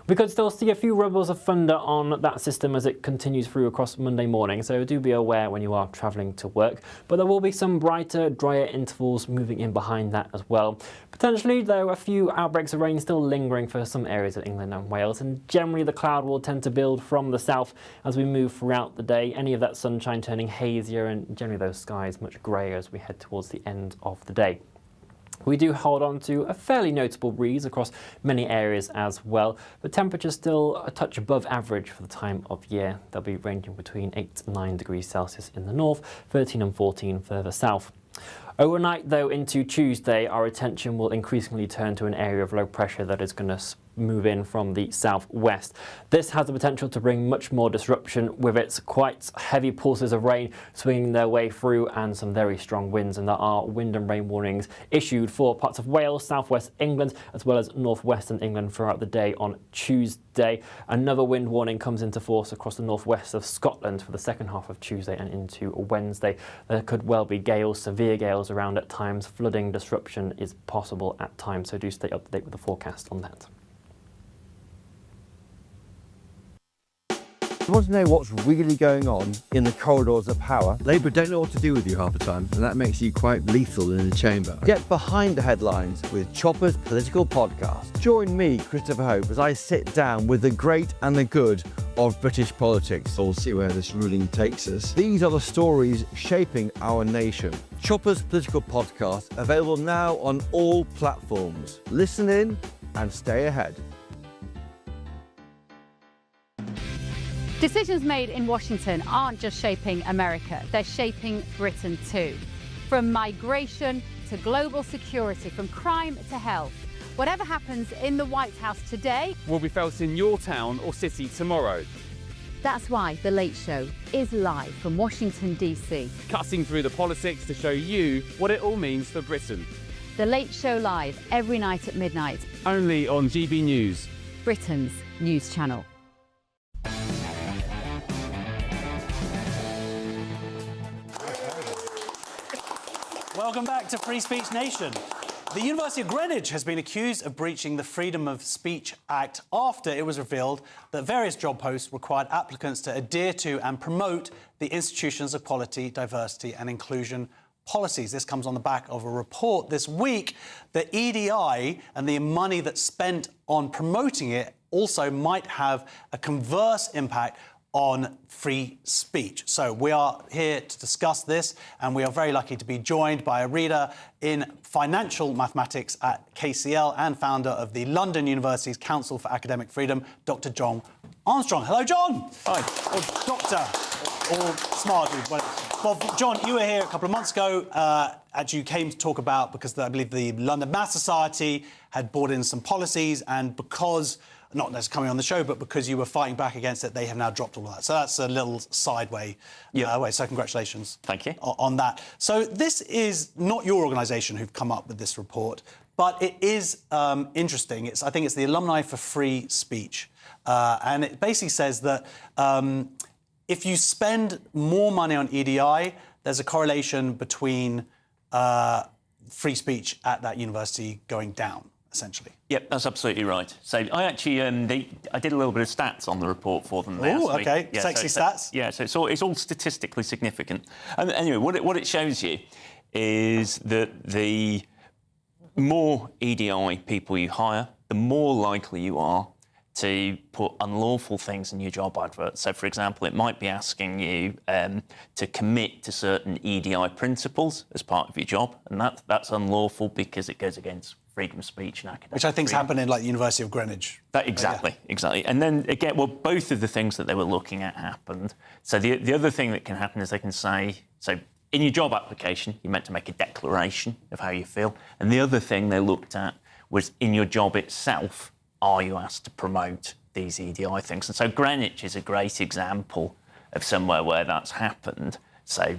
We could still see a few rubbles of thunder on that system as it continues through across Monday morning, so do be aware when you are travelling to work. But there will be some brighter, drier intervals moving in behind that as well. Potentially, though, a few outbreaks of rain still lingering for some areas of England and Wales, and generally the cloud will tend to build from the south as we move throughout the day. Any of that sunshine turning hazier, and generally those skies much greyer as we head towards the end of the day. We do hold on to a fairly notable breeze across many areas as well, but temperatures still a touch above average for the time of year. They'll be ranging between 8 and 9 degrees Celsius in the north, 13 and 14 further south. Overnight, though, into Tuesday, our attention will increasingly turn to an area of low pressure that is going to move in from the southwest. This has the potential to bring much more disruption, with its quite heavy pulses of rain swinging their way through and some very strong winds, and there are wind and rain warnings issued for parts of Wales, southwest England, as well as northwestern England throughout the day on Tuesday. Another wind warning comes into force across the northwest of Scotland for the second half of Tuesday and into Wednesday. There could well be gales, severe gales around at times. Flooding disruption is possible at times, so do stay up to date with the forecast on that. You want to know what's really going on in the corridors of power? Labour don't know what to do with you half the time, and that makes you quite lethal in the chamber. Get behind the headlines with Chopper's Political Podcast. Join me, Christopher Hope, as I sit down with the great and the good of British politics. We'll see where this ruling takes us. These are the stories shaping our nation. Chopper's Political Podcast, available now on all platforms. Listen in and stay ahead. Decisions made in Washington aren't just shaping America, they're shaping Britain too. From migration to global security, from crime to health. Whatever happens in the White House today will be felt in your town or city tomorrow. That's why The Late Show is live from Washington, D.C. Cutting through the politics to show you what it all means for Britain. The Late Show live every night at midnight. Only on GB News, Britain's news channel. Welcome back to Free Speech Nation. The University of Greenwich has been accused of breaching the Freedom of Speech Act after it was revealed that various job posts required applicants to adhere to and promote the institution's equality, diversity and inclusion policies. This comes on the back of a report this week that EDI and the money that's spent on promoting it also might have a converse impact on free speech. So we are here to discuss this, and we are very lucky to be joined by a reader in financial mathematics at KCL and founder of the London University's Council for Academic Freedom, Dr. John Armstrong. Hello, John. Hi. Or Doctor, or Smart. Well, John, you were here a couple of months ago. Actually, you came to talk about, because I believe the London Maths Society had brought in some policies, and because not necessarily coming on the show, but because you were fighting back against it, they have now dropped all that. So that's a little sideway way. So congratulations. Thank you. On that. So this is not your organisation who've come up with this report, but it is interesting. I think it's the Alumni for Free Speech. And it basically says that if you spend more money on EDI, there's a correlation between free speech at that university going down, essentially. Yep, that's absolutely right. So I actually, I did a little bit of stats on the report for them. Oh, OK. Yeah, sexy stats. Yeah, so it's all statistically significant. And anyway, what it shows you is that the more EDI people you hire, the more likely you are to put unlawful things in your job adverts. So, for example, it might be asking you to commit to certain EDI principles as part of your job, and that's unlawful because it goes against freedom of speech and academic Which I think's happened in, like, the University of Greenwich. Exactly. And then, again, well, both of the things that they were looking at happened. So the other thing that can happen is they can say, so in your job application, you're meant to make a declaration of how you feel. And the other thing they looked at was in your job itself, are you asked to promote these EDI things? And so Greenwich is a great example of somewhere where that's happened. So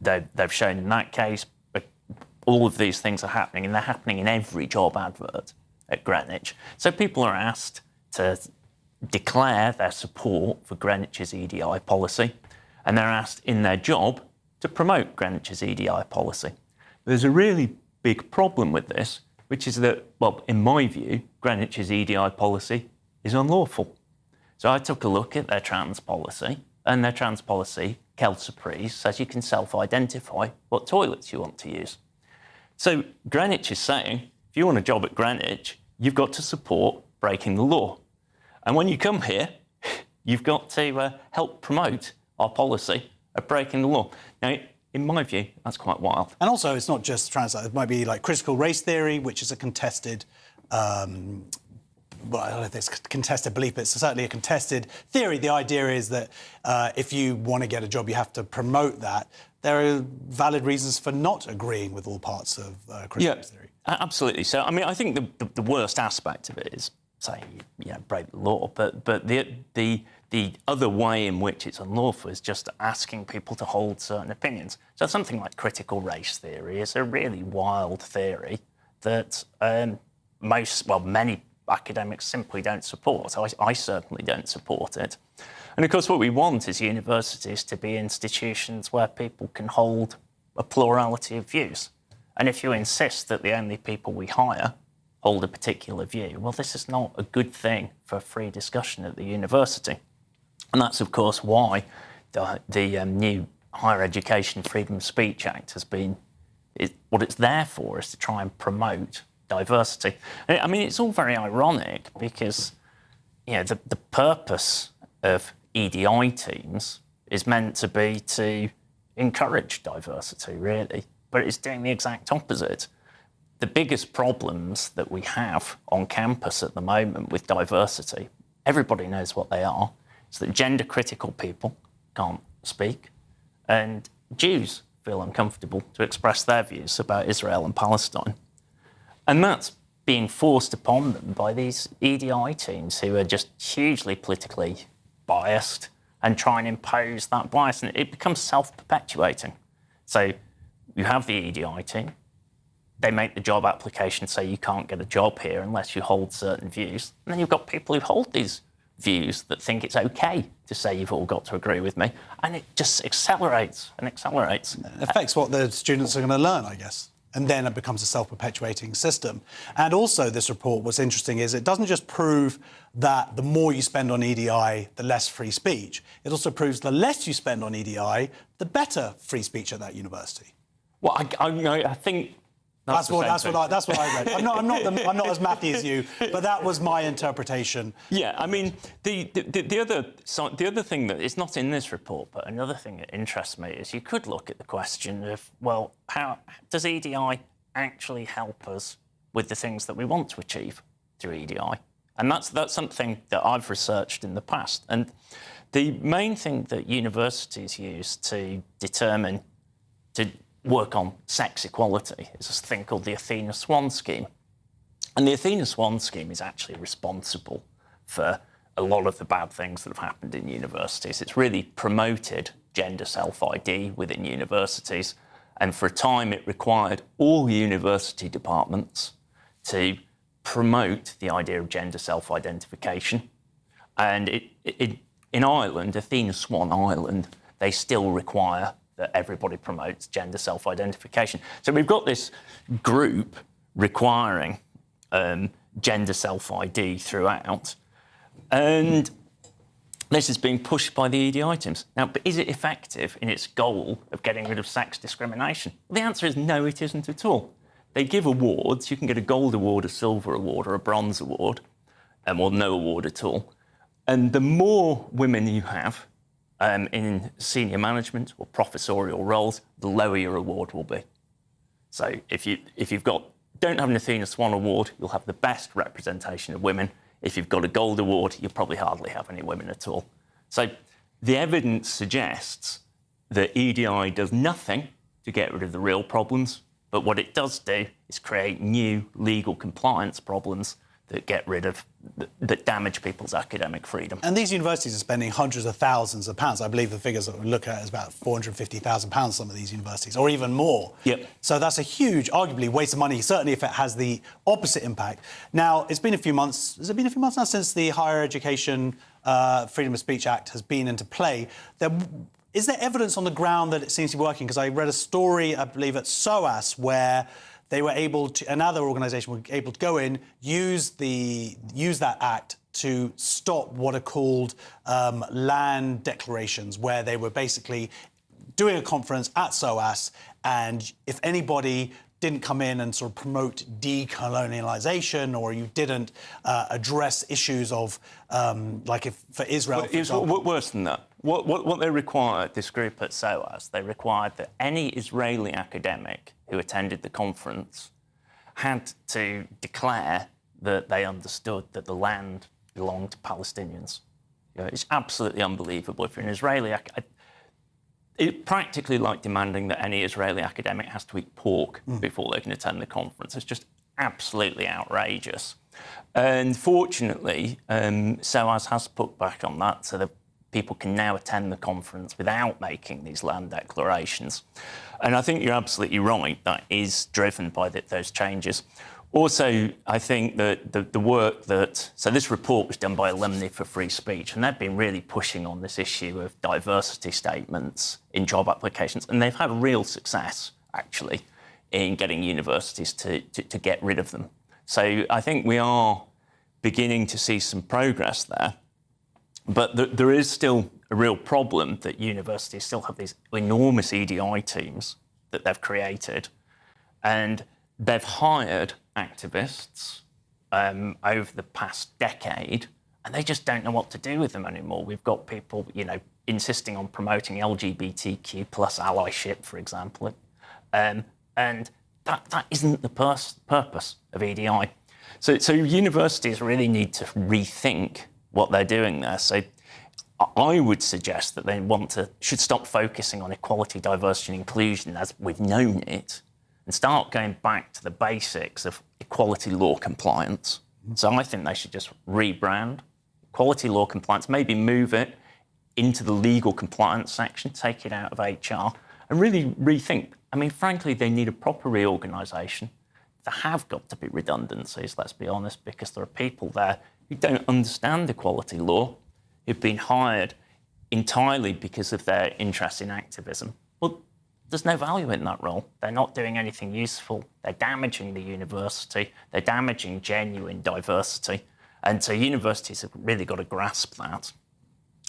they've shown in that case all of these things are happening, and they're happening in every job advert at Greenwich. So people are asked to declare their support for Greenwich's EDI policy, and they're asked in their job to promote Greenwich's EDI policy. There's a really big problem with this, which is that, well, in my view, Greenwich's EDI policy is unlawful. So I took a look at their trans policy, and their trans policy, Quelle Surprise, says you can self-identify what toilets you want to use. So Greenwich is saying, if you want a job at Greenwich, you've got to support breaking the law. And when you come here, you've got to help promote our policy of breaking the law. Now, in my view, that's quite wild. And also, it's not just trans. It might be like critical race theory, which is a contested, well, I don't know if it's contested belief, but it's certainly a contested theory. The idea is that if you want to get a job, you have to promote that. There are valid reasons for not agreeing with all parts of critical race theory. Absolutely. So, I mean, I think the worst aspect of it is saying, break the law, but the other way in which it's unlawful is just asking people to hold certain opinions. So something like critical race theory is a really wild theory that many academics simply don't support. I certainly don't support it. And of course, what we want is universities to be institutions where people can hold a plurality of views. And if you insist that the only people we hire hold a particular view, well, this is not a good thing for free discussion at the university. And that's, of course, why the new Higher Education Freedom of Speech Act has been... what it's there for is to try and promote diversity. I mean, it's all very ironic because, you know, the purpose of EDI teams is meant to be to encourage diversity, really, but it's doing the exact opposite. The biggest problems that we have on campus at the moment with diversity, everybody knows what they are, is that gender-critical people can't speak, and Jews feel uncomfortable to express their views about Israel and Palestine. And that's being forced upon them by these EDI teams who are just hugely politically biased and try and impose that bias, and it becomes self-perpetuating. So you have the EDI team, they make the job application say you can't get a job here unless you hold certain views, and then you've got people who hold these views that think it's okay to say you've all got to agree with me, and it just accelerates and accelerates. It affects what the students are going to learn, I guess. And then it becomes a self-perpetuating system. And also this report, what's interesting is it doesn't just prove that the more you spend on EDI, the less free speech. It also proves the less you spend on EDI, the better free speech at that university. Well, I think that's what I read. I'm not as mathy as you, but that was my interpretation. Yeah, I mean, the other thing that is not in this report, but another thing that interests me is you could look at the question of, well, how does EDI actually help us with the things that we want to achieve through EDI? And that's something that I've researched in the past. And the main thing that universities use to determine to work on sex equality is this thing called the Athena Swan Scheme. And the Athena Swan Scheme is actually responsible for a lot of the bad things that have happened in universities. It's really promoted gender self-ID within universities, and for a time it required all university departments to promote the idea of gender self-identification. And in Ireland, Athena Swan Ireland, they still require that everybody promotes gender self-identification. So we've got this group requiring gender self-ID throughout, and this is being pushed by the EDI teams. Now, but is it effective in its goal of getting rid of sex discrimination? Well, the answer is no, it isn't at all. They give awards. You can get a gold award, a silver award, or a bronze award, or no award at all. And the more women you have in senior management or professorial roles, the lower your award will be. So if you've don't have an Athena Swan Award, you'll have the best representation of women. If you've got a gold award, you'll probably hardly have any women at all. So the evidence suggests that EDI does nothing to get rid of the real problems, but what it does do is create new legal compliance problems that get rid of, that damage people's academic freedom. And these universities are spending hundreds of thousands of pounds. I believe the figures that we look at is about £450,000, some of these universities, or even more. Yep. So that's a huge, arguably, waste of money, certainly if it has the opposite impact. Now, it's been a few months. Has it been a few months now since the Higher Education Freedom of Speech Act has been into play? Is there evidence on the ground that it seems to be working? Because I read a story, I believe, at SOAS, where they were able to, another organisation was able to go in, use that act to stop what are called land declarations, where they were basically doing a conference at SOAS, and if anybody didn't come in and sort of promote decolonialisation, or you didn't address issues of, like if for Israel, for example. Worse than that. What they required, this group at SOAS, they required that any Israeli academic who attended the conference had to declare that they understood that the land belonged to Palestinians. You know, it's absolutely unbelievable. If you're an Israeli it's practically like demanding that any Israeli academic has to eat pork before they can attend the conference. It's just absolutely outrageous. And fortunately, SOAS has put back on that so that people can now attend the conference without making these land declarations. And I think you're absolutely right. That is driven by those changes. Also, I think that the work that... So this report was done by Alumni for Free Speech, and they've been really pushing on this issue of diversity statements in job applications, and they've had real success, actually, in getting universities to get rid of them. So I think we are beginning to see some progress there. But there is still a real problem that universities still have these enormous EDI teams that they've created, and they've hired activists over the past decade, and they just don't know what to do with them anymore. We've got people, insisting on promoting LGBTQ plus allyship, for example, and that isn't the purpose of EDI. So universities really need to rethink what they're doing there. So I would suggest that they should stop focusing on equality, diversity and inclusion as we've known it, and start going back to the basics of equality law compliance. So I think they should just rebrand equality law compliance, maybe move it into the legal compliance section, take it out of HR, and really rethink. I mean, frankly, they need a proper reorganisation. There have got to be redundancies, let's be honest, because there are people there who don't understand equality law, who've been hired entirely because of their interest in activism. Well, there's no value in that role. They're not doing anything useful. They're damaging the university. They're damaging genuine diversity. And so universities have really got to grasp that.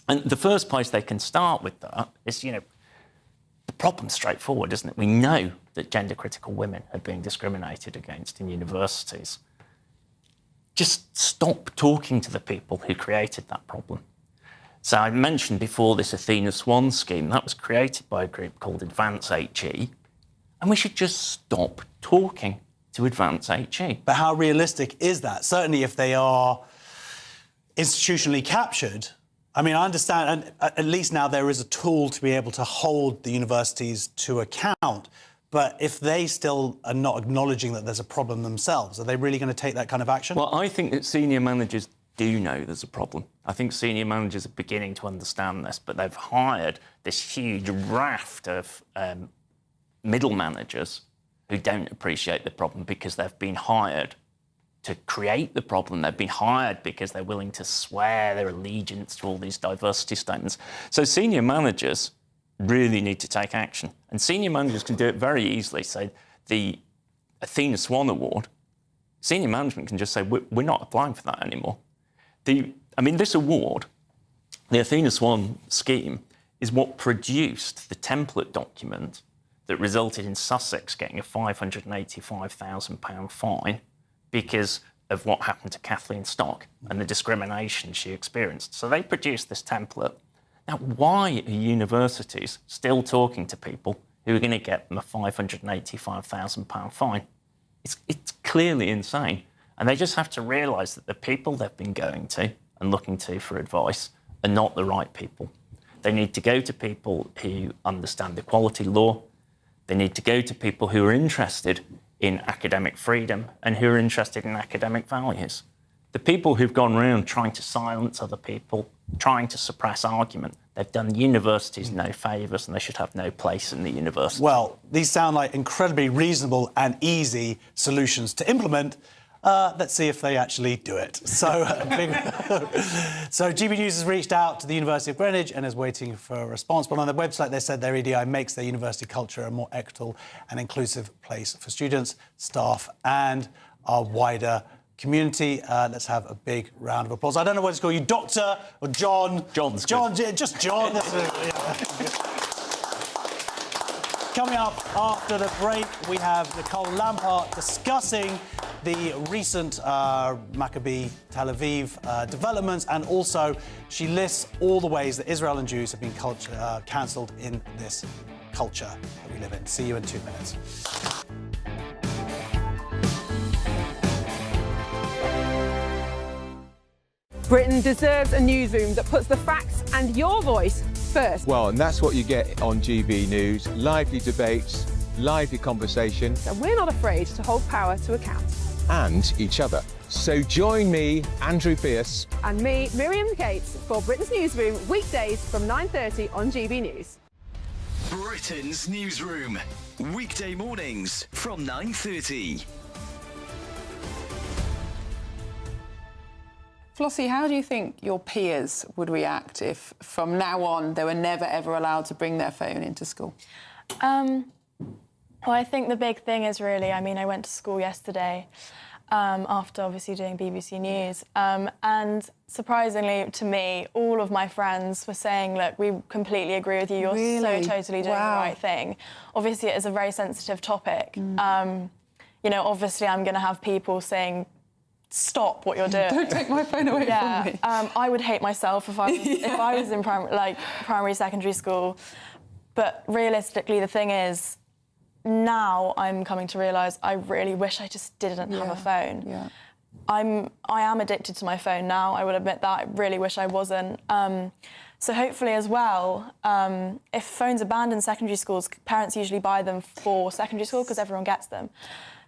And the first place they can start with that is, the problem's straightforward, isn't it? We know that gender-critical women are being discriminated against in universities. Just stop talking to the people who created that problem. So I mentioned before this Athena Swan scheme. That was created by a group called Advance HE, and we should just stop talking to Advance HE. But how realistic is that? Certainly if they are institutionally captured, I mean, I understand, and at least now there is a tool to be able to hold the universities to account. But if they still are not acknowledging that there's a problem themselves, are they really going to take that kind of action? Well, I think that senior managers do know there's a problem. I think senior managers are beginning to understand this, but they've hired this huge raft of middle managers who don't appreciate the problem because they've been hired to create the problem. They've been hired because they're willing to swear their allegiance to all these diversity statements. So senior managers really need to take action. And senior managers can do it very easily. So the Athena Swan Award, senior management can just say, we're not applying for that anymore. This award, the Athena Swan scheme, is what produced the template document that resulted in Sussex getting a £585,000 fine because of what happened to Kathleen Stock and the discrimination she experienced. So they produced this template. Now, why are universities still talking to people who are going to get them a £585,000 fine? It's clearly insane. And they just have to realise that the people they've been going to and looking to for advice are not the right people. They need to go to people who understand equality law. They need to go to people who are interested in academic freedom and who are interested in academic values. The people who've gone around trying to silence other people, trying to suppress argument, they've done universities no favours and they should have no place in the university. Well, these sound like incredibly reasonable and easy solutions to implement. Let's see if they actually do it. So, so GB News has reached out to the University of Greenwich and is waiting for a response. But on their website, they said their EDI makes their university culture a more equitable and inclusive place for students, staff and our wider community. Let's have a big round of applause. I don't know what to call you, Doctor or John. John's John, good. just John. Coming up after the break, we have Nicole Lampert discussing the recent Maccabee Tel Aviv developments, and also she lists all the ways that Israel and Jews have been cancelled in this culture that we live in. See you in 2 minutes. Britain deserves a newsroom that puts the facts and your voice first. Well, and that's what you get on GB News. Lively debates, lively conversation. And we're not afraid to hold power to account. And each other. So join me, Andrew Pierce. And me, Miriam Gates, for Britain's Newsroom, weekdays from 9:30 on GB News. Britain's Newsroom, weekday mornings from 9:30. Flossie, how do you think your peers would react if, from now on, they were never, ever allowed to bring their phone into school? Well, I think the big thing is really, I went to school yesterday after obviously doing BBC News. And surprisingly to me, all of my friends were saying, look, we completely agree with you. You're so totally doing the right thing. Obviously, it is a very sensitive topic. You know, obviously, I'm going to have people saying, stop what you're doing. Don't take my phone away from me. I would hate myself if I was in primary, secondary school. But realistically, the thing is, now I'm coming to realise I really wish I just didn't have a phone. Yeah. I am addicted to my phone now, I will admit that. I really wish I wasn't. So hopefully as well, if phones are banned in secondary schools, parents usually buy them for secondary school because everyone gets them.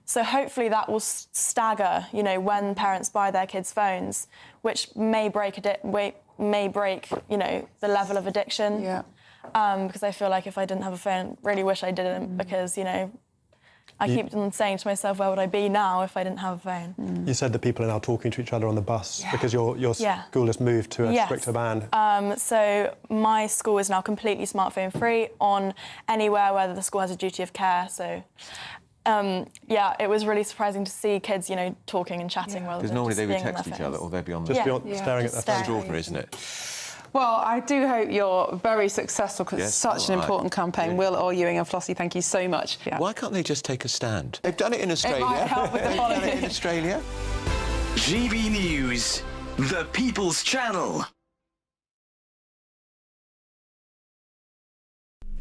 So hopefully that will stagger, you know, when parents buy their kids' phones, which may break, you know, the level of addiction. Yeah. Because I feel like if I didn't have a phone, really wish I didn't, because, you know, I keep on saying to myself, where would I be now if I didn't have a phone? You said that people are now talking to each other on the bus because your school has moved to a stricter ban. So my school is now completely smartphone free on anywhere where the school has a duty of care. So, yeah, it was really surprising to see kids, you know, talking and chatting while because normally they would text each other or they'd be on the staring at their phone. Extraordinary, isn't it? Well, I do hope you're very successful because it's such an important campaign. Will, or Ewing and Flossie, thank you so much. Why can't they just take a stand? They've done it in Australia. It might help with the They've done it in Australia. GB News, the People's Channel.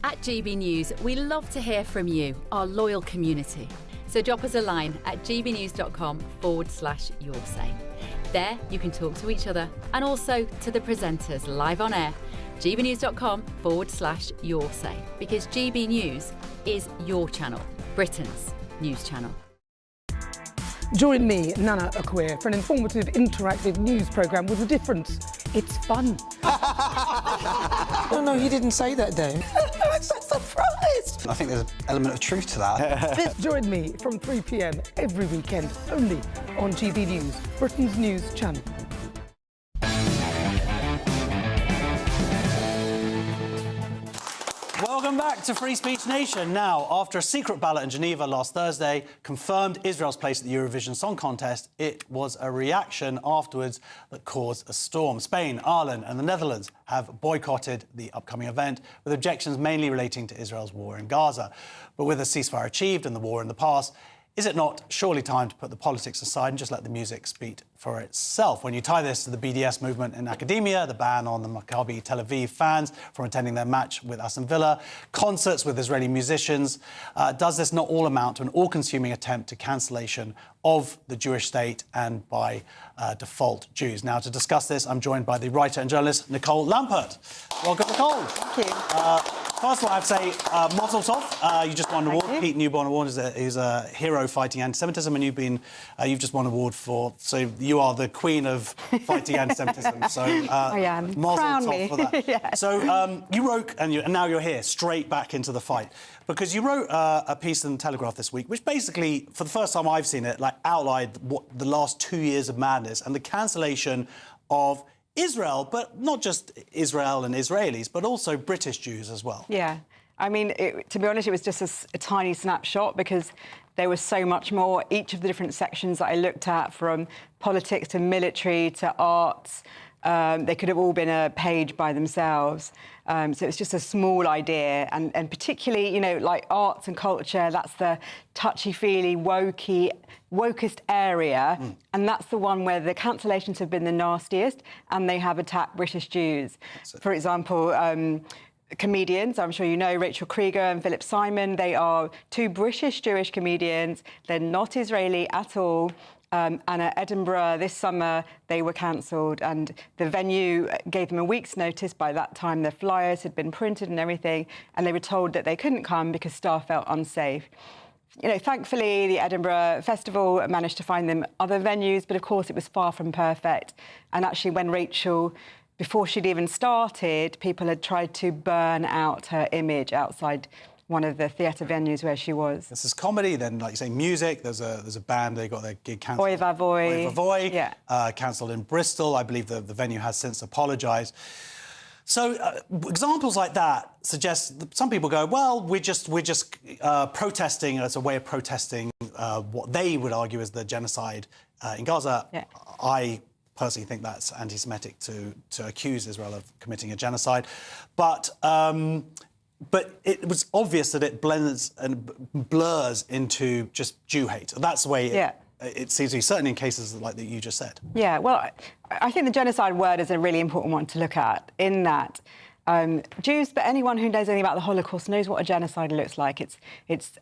At GB News, we love to hear from you, our loyal community. So drop us a line at gbnews.com/yoursay. There you can talk to each other and also to the presenters live on air. gbnews.com/yoursay, because GB News is your channel, Britain's news channel. Join me, Nana Akwe, for an informative, interactive news programme with a difference. It's fun. No, he didn't say that, Dave. I'm so surprised. I think there's an element of truth to that. Join me from 3 p.m. every weekend, only on GB News, Britain's news channel. Welcome back to Free Speech Nation. Now, after a secret ballot in Geneva last Thursday confirmed Israel's place at the Eurovision Song Contest, it was a reaction afterwards that caused a storm. Spain, Ireland and the Netherlands have boycotted the upcoming event, with objections mainly relating to Israel's war in Gaza. But with a ceasefire achieved and the war in the past, is it not surely time to put the politics aside and just let the music speak for itself? When you tie this to the BDS movement in academia, the ban on the Maccabi Tel Aviv fans from attending their match with Aston Villa, concerts with Israeli musicians, does this not all amount to an all-consuming attempt to cancellation of the Jewish state and, by default, Jews? Now, to discuss this, I'm joined by the writer and journalist Nicole Lampert. Welcome, Nicole. Thank you. First of all, I have to say, Mazel Tov. You just won an award. Pete Newborn Award is a hero fighting anti-Semitism, and you've just won an award for. So you are the queen of fighting anti-Semitism. So I am. Mazel Crown Tov me. for that. Yeah. So you wrote, and now you're here, straight back into the fight, because you wrote a piece in the Telegraph this week, which basically, for the first time I've seen it, like outlined what the last 2 years of madness and the cancellation of Israel, but not just Israel and Israelis, but also British Jews as well. Yeah. I mean, to be honest, it was just a tiny snapshot because there was so much more. Each of the different sections that I looked at, from politics to military to arts, they could have all been a page by themselves. So it's just a small idea. And particularly, you know, like arts and culture, that's the touchy-feely, wokest area. And that's the one where the cancellations have been the nastiest, and they have attacked British Jews. For example, comedians, I'm sure you know, Rachel Krieger and Philip Simon, they are two British Jewish comedians. They're not Israeli at all. And at Edinburgh this summer, they were cancelled, and the venue gave them a week's notice. By that time, their flyers had been printed and everything, and they were told that they couldn't come because staff felt unsafe. You know, thankfully, the Edinburgh Festival managed to find them other venues, but of course, it was far from perfect. And actually, when Rachel, before she'd even started, people had tried to burn out her image outside one of the theatre venues where she was. This is comedy, then, like you say, music. There's a band, they got their gig cancelled. Oy Vavoy. Oy Vavoy, cancelled in Bristol. I believe the venue has since apologised. So examples like that suggest that some people go, well, we're just protesting as a way of protesting what they would argue is the genocide in Gaza. Yeah. I personally think that's anti-Semitic to accuse Israel of committing a genocide, but it was obvious that it blends and blurs into just Jew hate. That's the way it seems to be, certainly in cases like that you just said. Yeah, well, I think the genocide word is a really important one to look at, in that Jews, but anyone who knows anything about the Holocaust knows what a genocide looks like. It's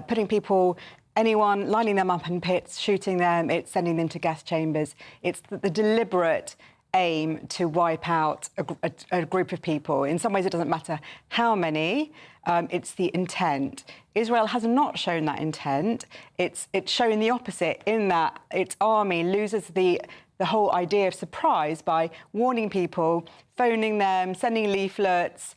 putting people, anyone, lining them up in pits, shooting them, it's sending them to gas chambers. It's the deliberate aim to wipe out a group of people. In some ways, it doesn't matter how many, it's the intent. Israel has not shown that intent. It's shown the opposite, in that its army loses the whole idea of surprise by warning people, phoning them, sending leaflets,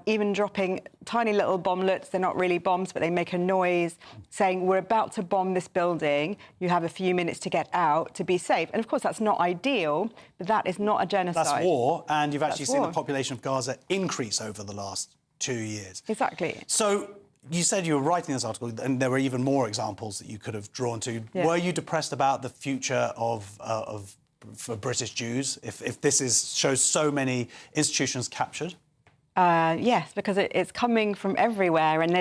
even dropping tiny little bomblets. They're not really bombs, but they make a noise, saying, we're about to bomb this building. You have a few minutes to get out to be safe. And of course, that's not ideal, but that is not a genocide. That's war, and you've actually seen the population of Gaza increase over the last 2 years. Exactly. So you said you were writing this article, and there were even more examples that you could have drawn to. Yeah. Were you depressed about the future for British Jews if this shows so many institutions captured? Yes, because it's coming from everywhere, and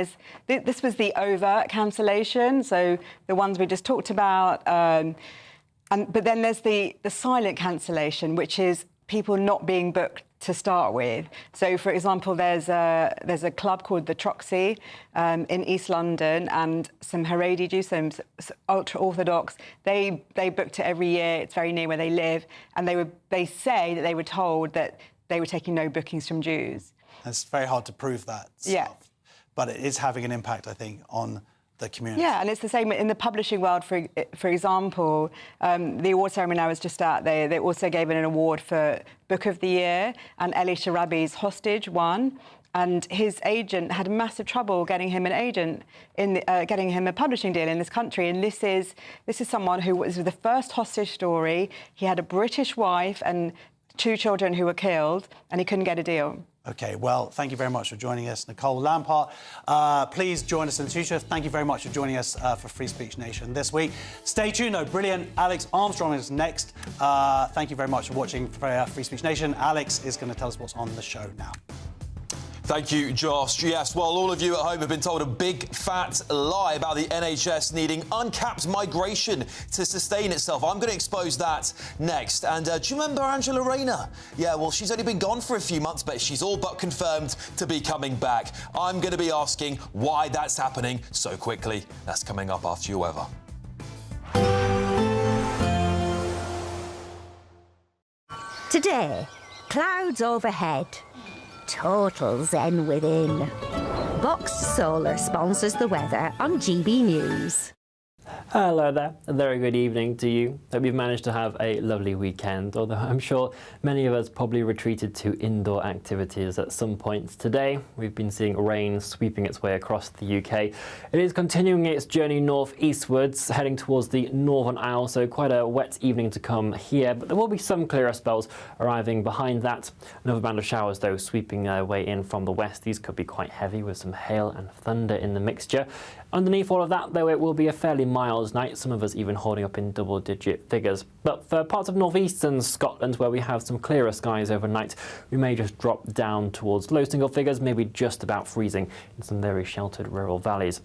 this was the overt cancellation, so the ones we just talked about, but then there's the silent cancellation, which is people not being booked to start with. So, for example, there's a club called the Troxy in East London, and some Haredi Jews, some ultra-Orthodox, they booked it every year. It's very near where they live, and they say that they were told that they were taking no bookings from Jews. It's very hard to prove that stuff, but it is having an impact, I think, on the community. Yeah, and it's the same in the publishing world. For example, the award ceremony I was just at, they also gave an award for Book of the Year, and Eli Sharabi's Hostage won. And his agent had massive trouble getting him an agent, getting him a publishing deal in this country. And this is someone who was the first hostage story. He had a British wife and 2 children who were killed, and he couldn't get a deal. OK, well, thank you very much for joining us, Nicole. Lampert, please join us in the future. Thank you very much for joining us for Free Speech Nation this week. Stay tuned, though. Brilliant. Alex Armstrong is next. Thank you very much for watching Free Speech Nation. Alex is going to tell us what's on the show now. Thank you, Josh. Yes, well, all of you at home have been told a big, fat lie about the NHS needing uncapped migration to sustain itself. I'm going to expose that next. And do you remember Angela Rayner? Yeah, well, she's only been gone for a few months, but she's all but confirmed to be coming back. I'm going to be asking why that's happening so quickly. That's coming up after your weather. Today, clouds overhead. Total zen within. Boxed Solar sponsors the weather on GB News. Hello there, a very good evening to you. Hope you've managed to have a lovely weekend, although I'm sure many of us probably retreated to indoor activities at some points today. We've been seeing rain sweeping its way across the UK. It is continuing its journey north-eastwards, heading towards the Northern Isles, so quite a wet evening to come here, but there will be some clearer spells arriving behind that. Another band of showers, though, sweeping their way in from the west. These could be quite heavy with some hail and thunder in the mixture. Underneath all of that, though, it will be a fairly mild night, some of us even holding up in double-digit figures. But for parts of northeastern Scotland, where we have some clearer skies overnight, we may just drop down towards low single figures, maybe just about freezing in some very sheltered rural valleys.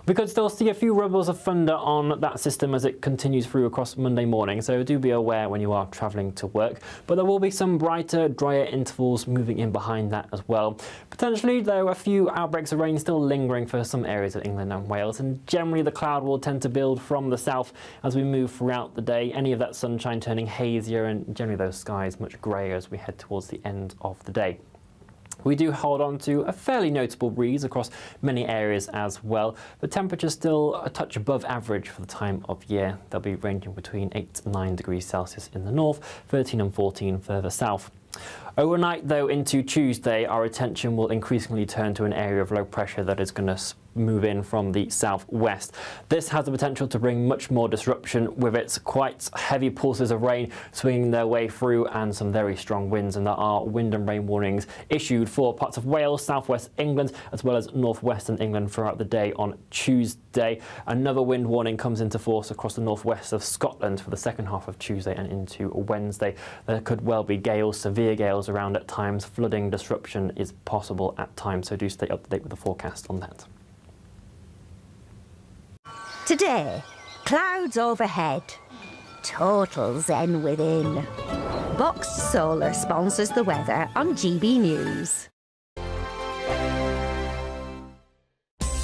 We could still see a few rubbles of thunder on that system as it continues through across Monday morning, so do be aware when you are travelling to work. But there will be some brighter, drier intervals moving in behind that as well. Potentially, though, a few outbreaks of rain still lingering for some areas of England and Wales, and generally the cloud will tend to build from the south as we move throughout the day. Any of that sunshine turning hazier, and generally those skies much greyer as we head towards the end of the day. We do hold on to a fairly notable breeze across many areas as well, but temperatures still a touch above average for the time of year. They'll be ranging between 8 and 9 degrees Celsius in the north, 13 and 14 further south. Overnight, though, into Tuesday, our attention will increasingly turn to an area of low pressure that is going to move in from the southwest. This has the potential to bring much more disruption, with its quite heavy pulses of rain swinging their way through and some very strong winds, and there are wind and rain warnings issued for parts of Wales, southwest England, as well as northwestern England throughout the day on Tuesday. Another wind warning comes into force across the northwest of Scotland for the second half of Tuesday and into Wednesday. There could well be gales, severe gales around at times. Flooding disruption is possible at times, so do stay up to date with the forecast on that. Today, clouds overhead, total zen within. Boxed Solar sponsors the weather on GB News.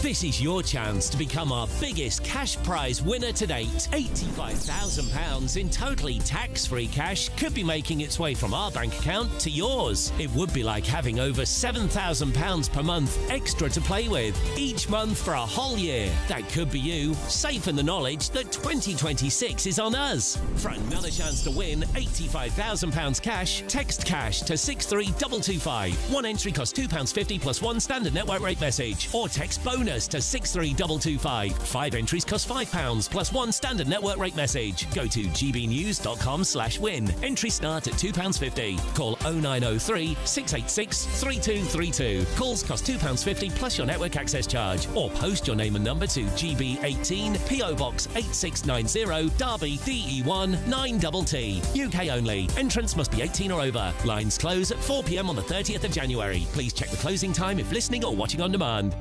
This is your chance to become our biggest cash prize winner to date. £85,000 in totally tax-free cash could be making its way from our bank account to yours. It would be like having over £7,000 per month extra to play with each month for a whole year. That could be you, safe in the knowledge that 2026 is on us. For another chance to win £85,000 cash, text cash to 63225. One entry costs £2.50 plus one standard network rate message, or text bonus to 63225. 5 entries cost £5 plus one standard network rate message. Go to gbnews.com/win. Entries start at £2.50. Call 0903 686 3232. Calls cost £2.50 plus your network access charge. Or post your name and number to GB18 PO Box 8690 Derby DE1 9TT. UK only. Entrance must be 18 or over. Lines close at 4 p.m. on the 30th of January. Please check the closing time if listening or watching on demand.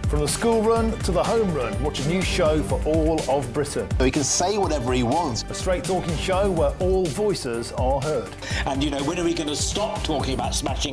From the school run to the home run, watch a new show for all of Britain. So he can say whatever he wants. A straight talking show where all voices are heard. And, you know, when are we going to stop talking about smashing